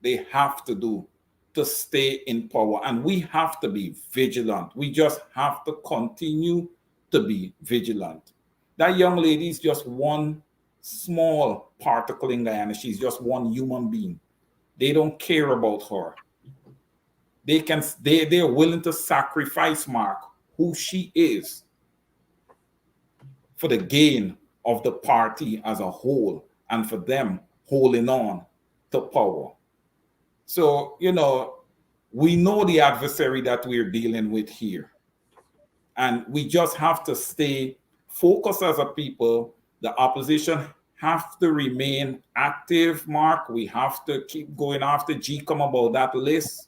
they have to do to stay in power. And we have to be vigilant. We just have to continue to be vigilant. That young lady is just one small particle in Guyana. She's just one human being. They don't care about her. They're willing to sacrifice, Mark, who she is for the gain of the party as a whole and for them holding on to power. So, we know the adversary that we're dealing with here. And we just have to stay focused as a people. The opposition have to remain active, Mark. We have to keep going after GCOM about that list.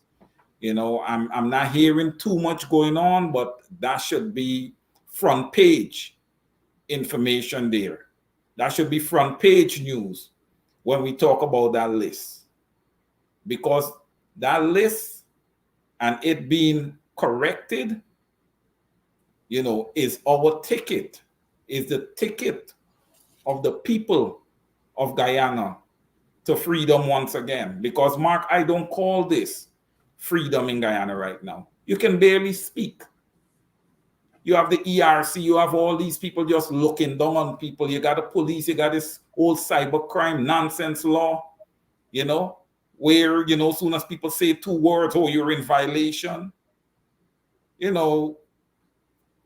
I'm not hearing too much going on, but that should be front page information there. That should be front page news when we talk about that list. Because that list and it being corrected, is our ticket, is the ticket of the people of Guyana to freedom once again. Because, Mark, I don't call this freedom in Guyana right now. You can barely speak. You have the ERC, you have all these people just looking down on people. You got the police, you got this old cybercrime nonsense law, where, as soon as people say 2 words, oh, you're in violation.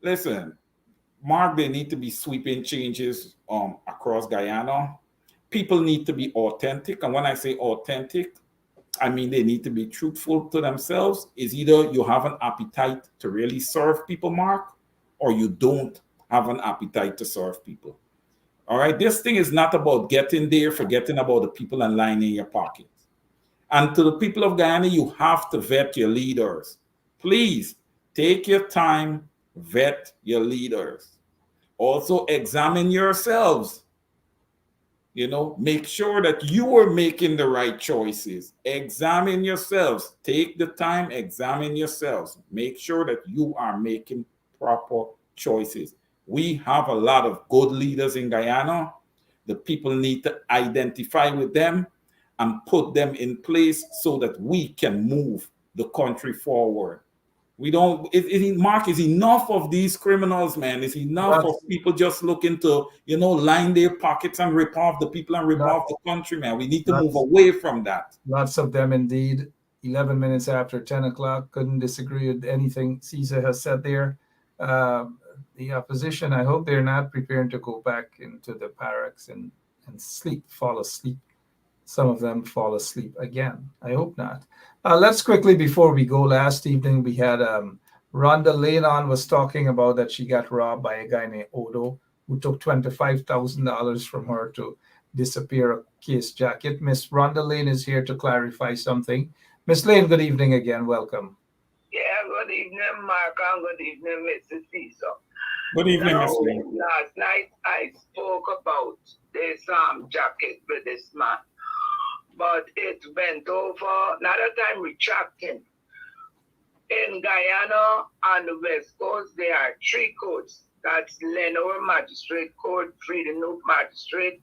Listen, Mark, they need to be sweeping changes across Guyana. People need to be authentic. And when I say authentic, I mean they need to be truthful to themselves. Is either you have an appetite to really serve people, Mark, or you don't have an appetite to serve people. All right? This thing is not about getting there, forgetting about the people and lying in your pockets. And to the people of Guyana, you have to vet your leaders. Please take your time, vet your leaders. Also examine yourselves. Make sure that you are making the right choices. Examine yourselves. Take the time, examine yourselves. Make sure that you are making proper choices. We have a lot of good leaders in Guyana. The people need to identify with them and put them in place so that we can move the country forward. We don't, Mark, is enough of these criminals, man. It's enough of people just looking to, line their pockets and rip off the people and rip off the country, man. We need to move away from that. Lots of them indeed. 11 minutes after 10 o'clock. Couldn't disagree with anything Caesar has said there. The opposition, I hope they're not preparing to go back into the barracks and fall asleep. Some of them fall asleep again. I hope not. Let's quickly, before we go, last evening we had Rhonda Leon was talking about that she got robbed by a guy named Odo who took $25,000 from her to disappear a case jacket. Miss Rhonda Lane is here to clarify something. Miss Lane, good evening again. Welcome. Yeah, good evening, Mark, and good evening, Mr. Caesar. Good evening, Miss Lane. Last night I spoke about this jacket with this man, but it went over. Another time retracting. In Guyana and the West Coast, there are 3 codes. That's Lenore Magistrate Code, Freedom Magistrate,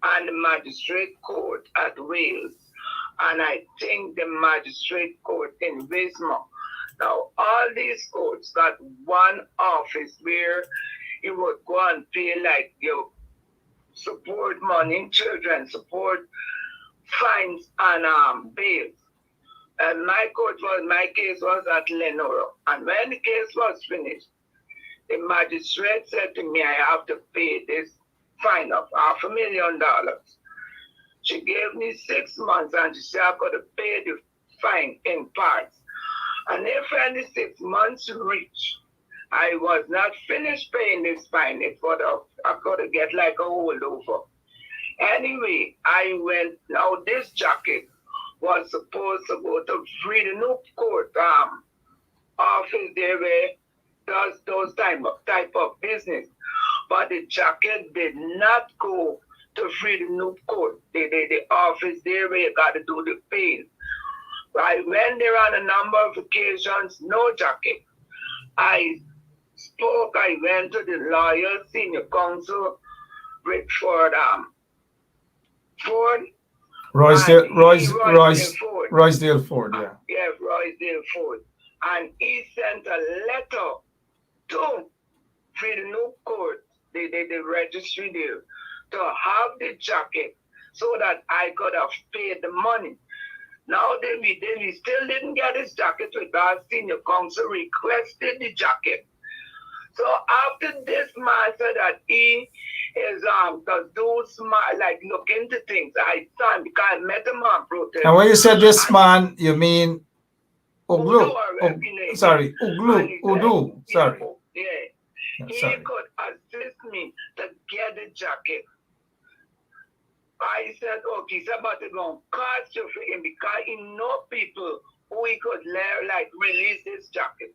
and the Magistrate Court at Wales. And I think the Magistrate Court in Wismar. Now, all these courts got one office where you would go and pay like your support money, children support, fines, and bails. And my case was at Lenore. And when the case was finished, the magistrate said to me, I have to pay this fine of $500,000. She gave me 6 months and she said I got to pay the fine in parts. And if any 6 months reach, I was not finished paying this fine. I could have get like a holdover. Anyway, I went. Now this jacket was supposed to go to Freedom Court office there where does those type of business. But the jacket did not go to Freedom Court. The office there where you got to do the pay. I went there on a number of occasions, no jacket. I went to the lawyer, senior counsel, Richford Ford. Roysdale Ford, yeah. Yeah, Roysdale Ford. And he sent a letter to Freedom Court, the registry there, to have the jacket so that I could have paid the money. Now we still didn't get his jacket because senior counsel requested the jacket. So after this man said that he is to do smart, like look into things, I signed because I met him on protest. And when you said this man, you mean Uglu? Udu. Sorry. Yeah. He could assist me to get the jacket. I said, okay, so but it's going to cost you for him because he know people who he could release this jacket.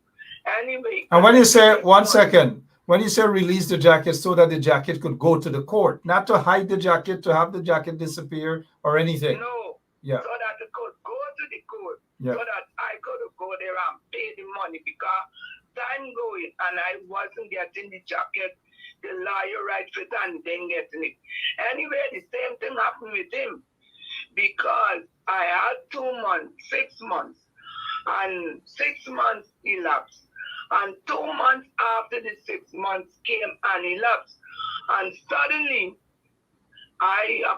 Anyway. And when you say, 1 second, when you say release the jacket so that the jacket could go to the court, not to hide the jacket, to have the jacket disappear or anything. No. Yeah. So that it could go to the court. Yeah. So that I could go there and pay the money because time going and I wasn't getting the jacket. The lawyer writes it and then getting it. Anyway, the same thing happened with him because I had 2 months, 6 months, and 6 months elapsed. And 2 months after the 6 months came and elapsed. And suddenly,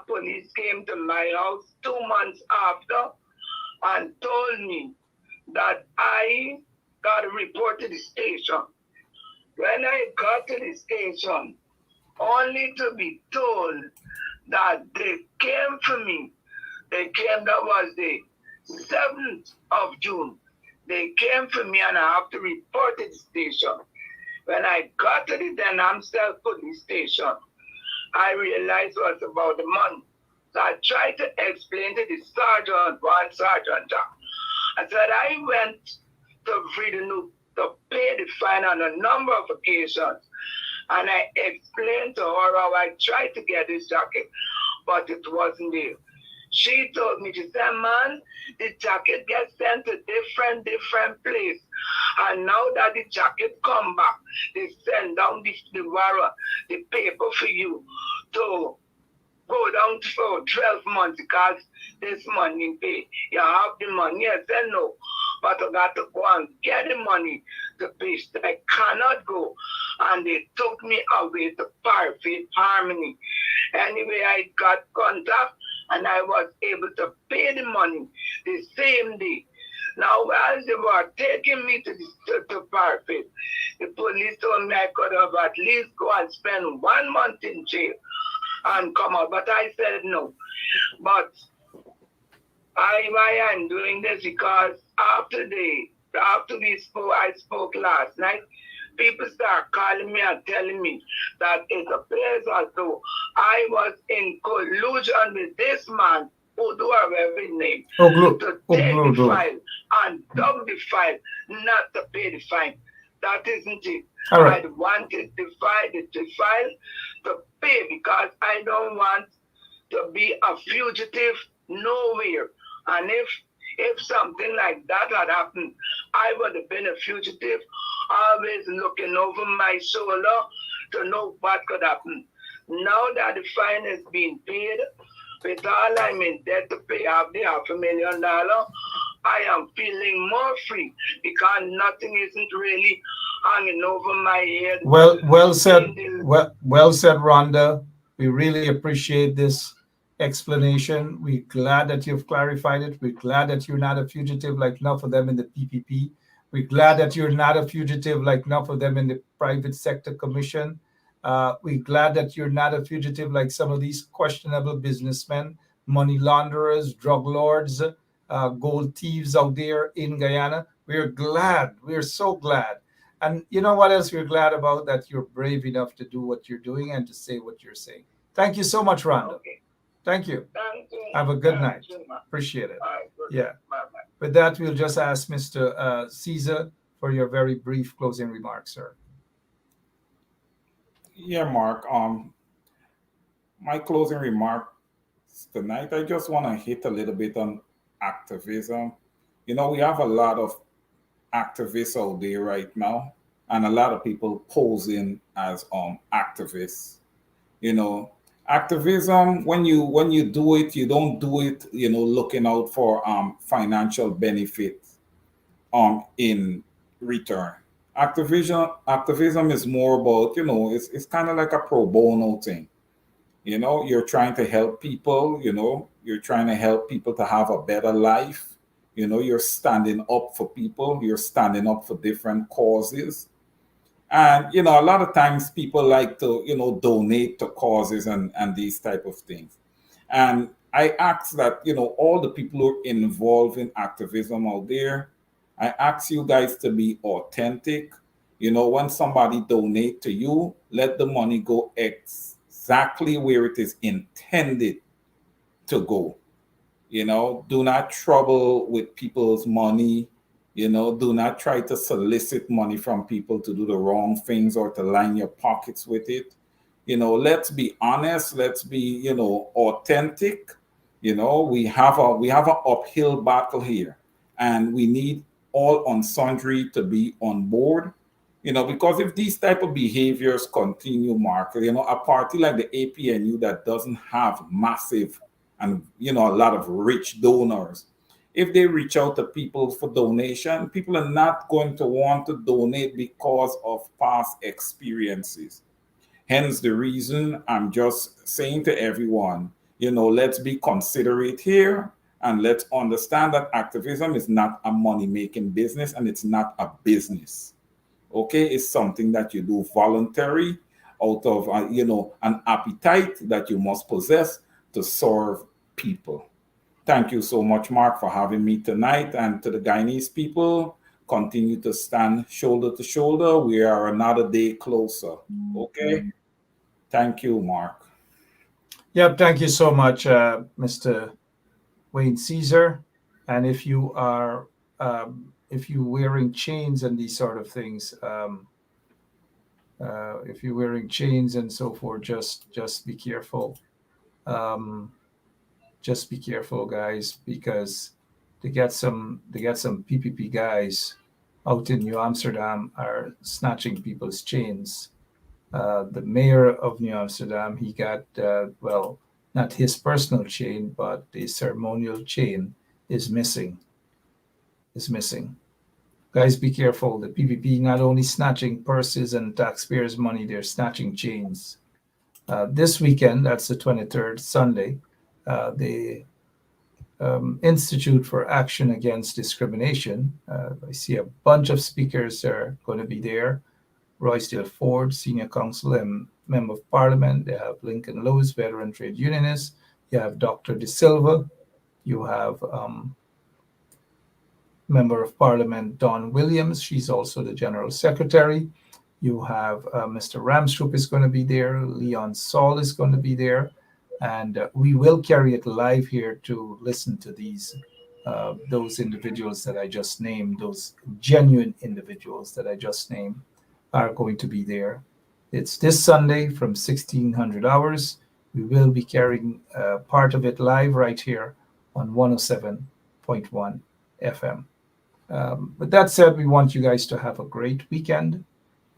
police came to my house 2 months after and told me that I got a report to the station. When I got to the station, only to be told that they came for me. That was the 7th of June. They came for me and I have to report to the station. When I got to the Amsterdam police station, I realized what was about the money. So I tried to explain to the sergeant, one sergeant. I said I went to Freedom to pay the fine on a number of occasions. And I explained to her how I tried to get this jacket, but it wasn't there. She told me, she said, man, the jacket gets sent to different place. And now that the jacket come back, they send down the warrant, the paper for you to go down for 12 months because this money pay. You have the money. I said no. but I got to go and get the money to pay. I cannot go. And they took me away to Parfait Harmony. Anyway, I got contact and I was able to pay the money the same day. Now, as they were taking me to Parfait, the police told me I could have at least go and spend 1 month in jail and come out. But I said no. But why I'm doing this because after I spoke last night, people start calling me and telling me that it appears as though I was in collusion with this man who do have every name to take the file and dump the file, not to pay the fine. That isn't it. All right. I wanted the file to pay because I don't want to be a fugitive nowhere. And if something like that had happened, I would have been a fugitive, always looking over my shoulder to know what could happen. Now that the fine is being paid, with all I'm in debt to pay off the $500,000, I am feeling more free because nothing isn't really hanging over my head. Well said. Well said, Rhonda. We really appreciate this explanation. We're glad that you've clarified it. We're glad that you're not a fugitive like enough of them in the PPP. We're glad that you're not a fugitive like enough of them in the private sector commission. We're glad that you're not a fugitive like some of these questionable businessmen, money launderers, drug lords, gold thieves out there in Guyana. We're glad. We're so glad. And you know what else we're glad about? That you're brave enough to do what you're doing and to say what you're saying. Thank you so much, Rhonda. Okay. Thank you. Thank you. Have a good Thank night. you, Appreciate it. All right, good. Yeah. Bye-bye. With that, we'll just ask Mr. Caesar for your very brief closing remarks, sir. Yeah, Mark. My closing remarks tonight, I just want to hit a little bit on activism. You know, we have a lot of activists out there right now, and a lot of people posing as activists. You know, activism, when you do it, you don't do it, you know, looking out for financial benefit in return. Activism is more about, you know, it's kind of like a pro bono thing. You know, you're trying to help people, you know, you're trying to help people to have a better life. You know, you're standing up for people, you're standing up for different causes. And, you know, a lot of times people like to, you know, donate to causes and these type of things. And I ask that, you know, all the people who are involved in activism out there, I ask you guys to be authentic. You know, when somebody donate to you, let the money go exactly where it is intended to go. You know, do not trouble with people's money. You know, do not try to solicit money from people to do the wrong things or to line your pockets with it. You know, let's be honest. Let's be, you know, authentic. You know, we have an uphill battle here, and we need all on sundry to be on board. You know, because if these type of behaviors continue, Mark, you know, a party like the APNU that doesn't have massive and, you know, a lot of rich donors, if they reach out to people for donation, people are not going to want to donate because of past experiences. Hence the reason I'm just saying to everyone, you know, let's be considerate here, and let's understand that activism is not a money-making business, and it's not a business. Okay, it's something that you do voluntary out of, you know, an appetite that you must possess to serve people. Thank you so much, Mark, for having me tonight. And to the Guyanese people, continue to stand shoulder to shoulder. We are another day closer. Okay? Thank you, Mark. Yep, thank you so much, Mr. Wayne Caesar. And if you are wearing chains and these sort of things, if you're wearing chains and so forth, just be careful. Just be careful, guys, because they get some PPP guys out in New Amsterdam are snatching people's chains. The mayor of New Amsterdam, he got, well, not his personal chain, but the ceremonial chain is missing. is missing. Guys, be careful. The PPP not only snatching purses and taxpayers' money, they're snatching chains. This weekend, that's the 23rd, Sunday, the Institute for Action Against Discrimination. I see a bunch of speakers are going to be there. Roysdale Ford, Senior Counsel and Member of Parliament. They have Lincoln Lewis, Veteran Trade Unionist. You have Dr. De Silva. You have Member of Parliament Dawn Williams. She's also the General Secretary. You have Mr. Ramstrup is going to be there. Leon Saul is going to be there. And we will carry it live here to listen to those individuals that I just named, those genuine individuals that I just named are going to be there. It's this Sunday from 1600 hours. We will be carrying part of it live right here on 107.1 FM. With that said, we want you guys to have a great weekend.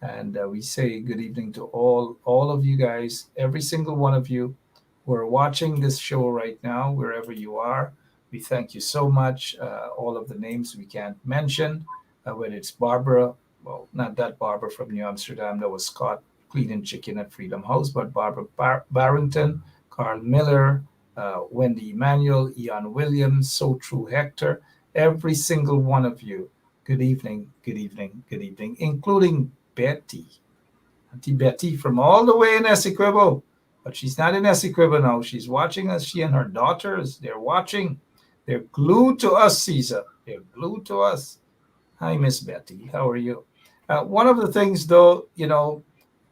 And we say good evening to all of you guys, every single one of you who are watching this show right now, wherever you are. We thank you so much. All of the names we can't mention, whether it's Barbara, well, not that Barbara from New Amsterdam that was caught cleaning chicken at Freedom House, but Barbara Barrington, Carl Miller, Wendy Emanuel, Ian Williams, So True Hector, every single one of you. Good evening, good evening, good evening, including Betty. Auntie Betty from all the way in Essequibo. But she's not in Essequibo now. She's watching us. She and her daughters, they're watching. They're glued to us, Caesar. They're glued to us. Hi, Miss Betty. How are you? One of the things, though,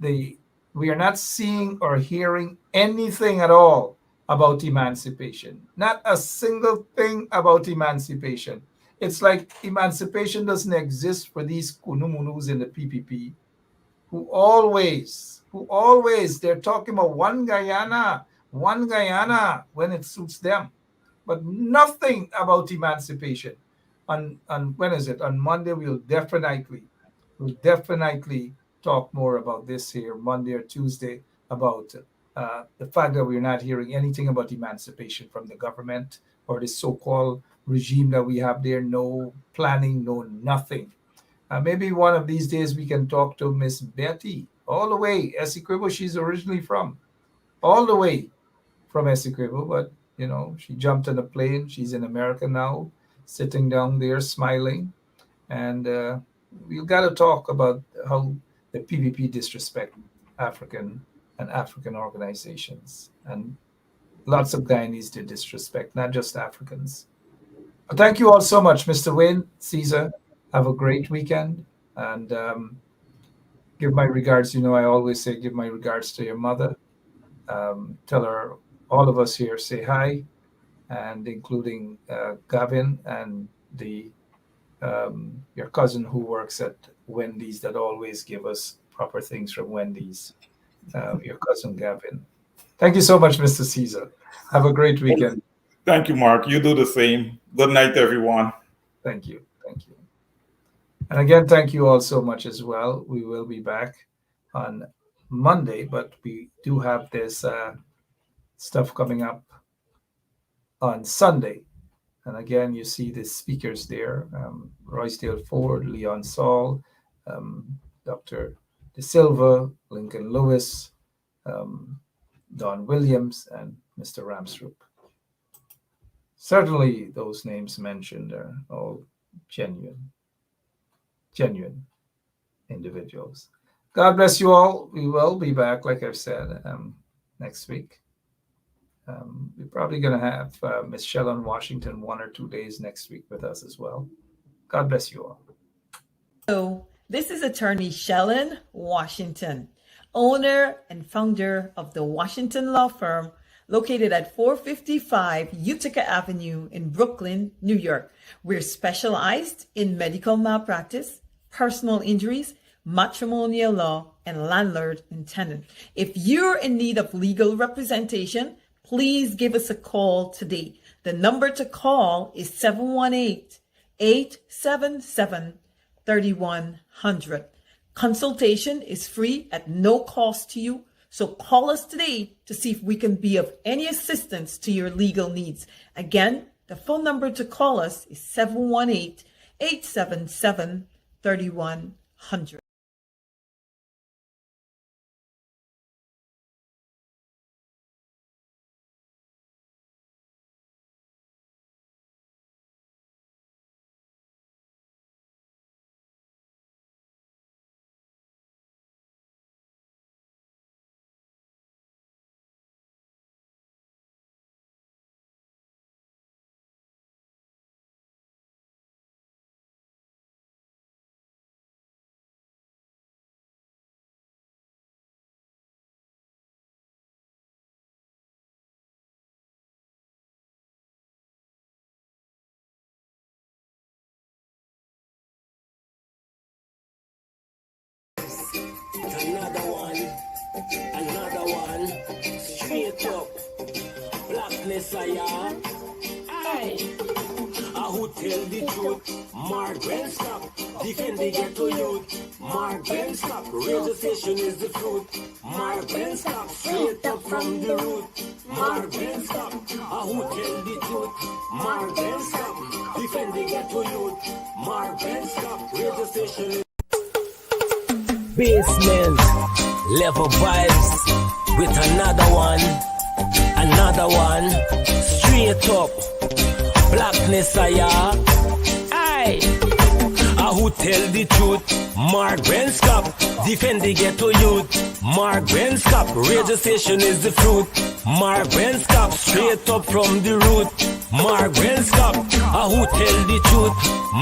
we are not seeing or hearing anything at all about emancipation. Not a single thing about emancipation. It's like emancipation doesn't exist for these kunumunus in the PPP who always, they're talking about one Guyana when it suits them, but nothing about emancipation. On when is it? On Monday, we'll definitely talk more about this here, Monday or Tuesday, about the fact that we're not hearing anything about emancipation from the government or the so-called regime that we have there. No planning, no nothing. Maybe one of these days we can talk to Miss Betty, all the way, Essequibo, she's originally from, all the way from Essequibo, but, she jumped on a plane. She's in America now, sitting down there smiling. And we've got to talk about how the PPP disrespect African organizations. And lots of Guyanese did disrespect, not just Africans. But thank you all so much, Mr. Wayne, Caesar. Have a great weekend. And give my regards. I always say give my regards to your mother. Tell her all of us here say hi, and including Gavin and your cousin who works at Wendy's that always give us proper things from Wendy's, your cousin Gavin. Thank you so much, Mr. Caesar. Have a great weekend. Thank you, Mark. You do the same. Good night, everyone. Thank you. Thank you. And again, thank you all so much as well. We will be back on Monday, but we do have this stuff coming up on Sunday. And again, you see the speakers there, Roysdale Ford, Leon Saul, Dr. De Silva, Lincoln Lewis, Dawn Williams, and Mr. Ramstrup. Certainly those names mentioned are all genuine individuals. God bless you all. We will be back, like I've said, next week. We're probably going to have Miss Shellon Washington 1 or 2 days next week with us as well. God bless you all. So this is attorney Shellon Washington, owner and founder of the Washington Law Firm, located at 455 Utica Avenue in Brooklyn, New York. We're specialized in medical malpractice, personal injuries, matrimonial law, and landlord and tenant. If you're in need of legal representation, please give us a call today. The number to call is 718-877-3100. Consultation is free at no cost to you. So call us today to see if we can be of any assistance to your legal needs. Again, the phone number to call us is 877-3100. Another one, straight up, blackness I am. Aye, who tell the truth? Margaret stop, defend the ghetto youth. Margaret stop, radio station is the fruit. Margaret stop, straight up from the root. Margaret stop, who tell the truth? Margaret stop, defend the ghetto youth. Margaret stop, radio station is Businessmen, level vibes with another one, straight up, blackness I am. Aye, who tell the truth? Margaret stop, defend the ghetto youth. Margaret stop, radio station is the fruit. Margaret stop, straight up from the root. Margaret stop, who tell the truth?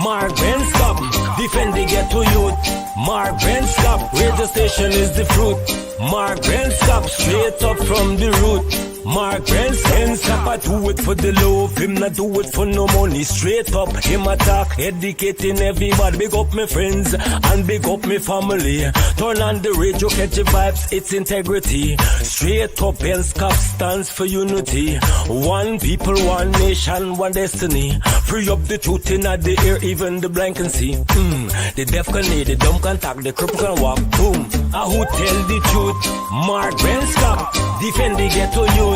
Margaret stop, defend the ghetto youth. Margaret stop, radio station is the fruit. Margaret stop, straight up from the root. Margaret stop, I do it for the love, him not do it for no money. Straight up, him attack, educating everybody. Big up my friends and big up my family. Turn on the radio, catch the vibes, it's integrity. Straight up, Scap stands for unity. One people, one nation, one destiny. Free up the truth in the air, even the blind can see. The deaf can hear, the dumb can talk, the cripple can walk. Boom. Who tell the truth? Margaret stop, defend the ghetto youth.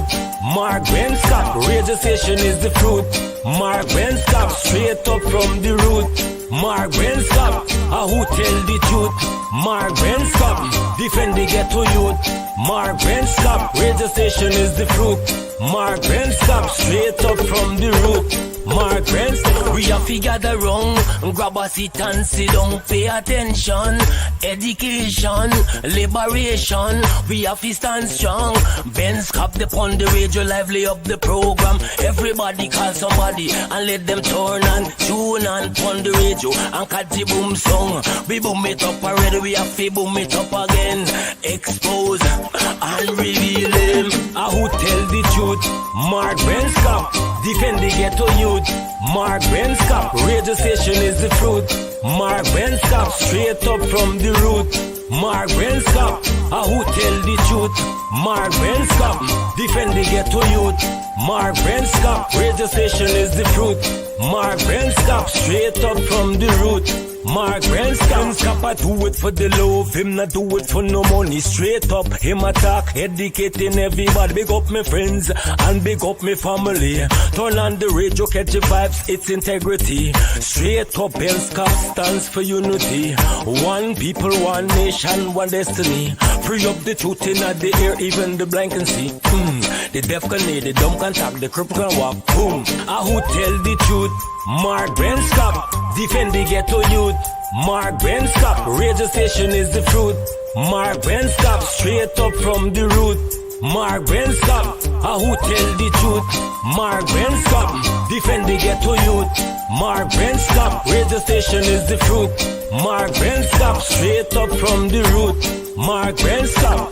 Margaret stop, radio station is the fruit. Margaret stop, straight up from the root. Margaret stop, who tell the truth? Margaret stop, defend the ghetto youth. Margaret stop, radio station is the fruit. Margaret stop, straight up from the root. Margaret stop, we have to gather wrong, grab a seat and sit down, pay attention. Education, liberation, we have to stand strong. Ben's cap upon the radio, lively up the program. Everybody call somebody and let them turn and tune and pon the radio and catch the boom song. We boom it up already, we have to boom it up again. Expose and reveal him. Who tell the truth? Margaret stop, defend the ghetto youth. Margaret stop, radio station is the fruit. Margaret stop, straight up from the root. Margaret stop, who tell the truth? Margaret stop, defend the ghetto youth. Margaret stop, radio station is the fruit. Margaret stop, straight up from the root. Margaret stop, I do it for the love, him not do it for no money. Straight up, him attack, educating everybody. Big up my friends and big up my family. Turn on the radio, catch the vibes, it's integrity. Straight up, Scap stands for unity. One people, one nation, one destiny. Free up the truth in the air, even the blind can see. The deaf can hear, the dumb can talk, the cripple can walk. Boom. Who tell the truth? Margaret stop, defend the ghetto youth. Margaret stop, radio station is the fruit. Margaret stop, straight up from the root. Margaret stop, who tell the truth? Margaret stop, defend the ghetto youth. Margaret stop, radio station is the fruit. Margaret stop, straight up from the root. Margaret stop,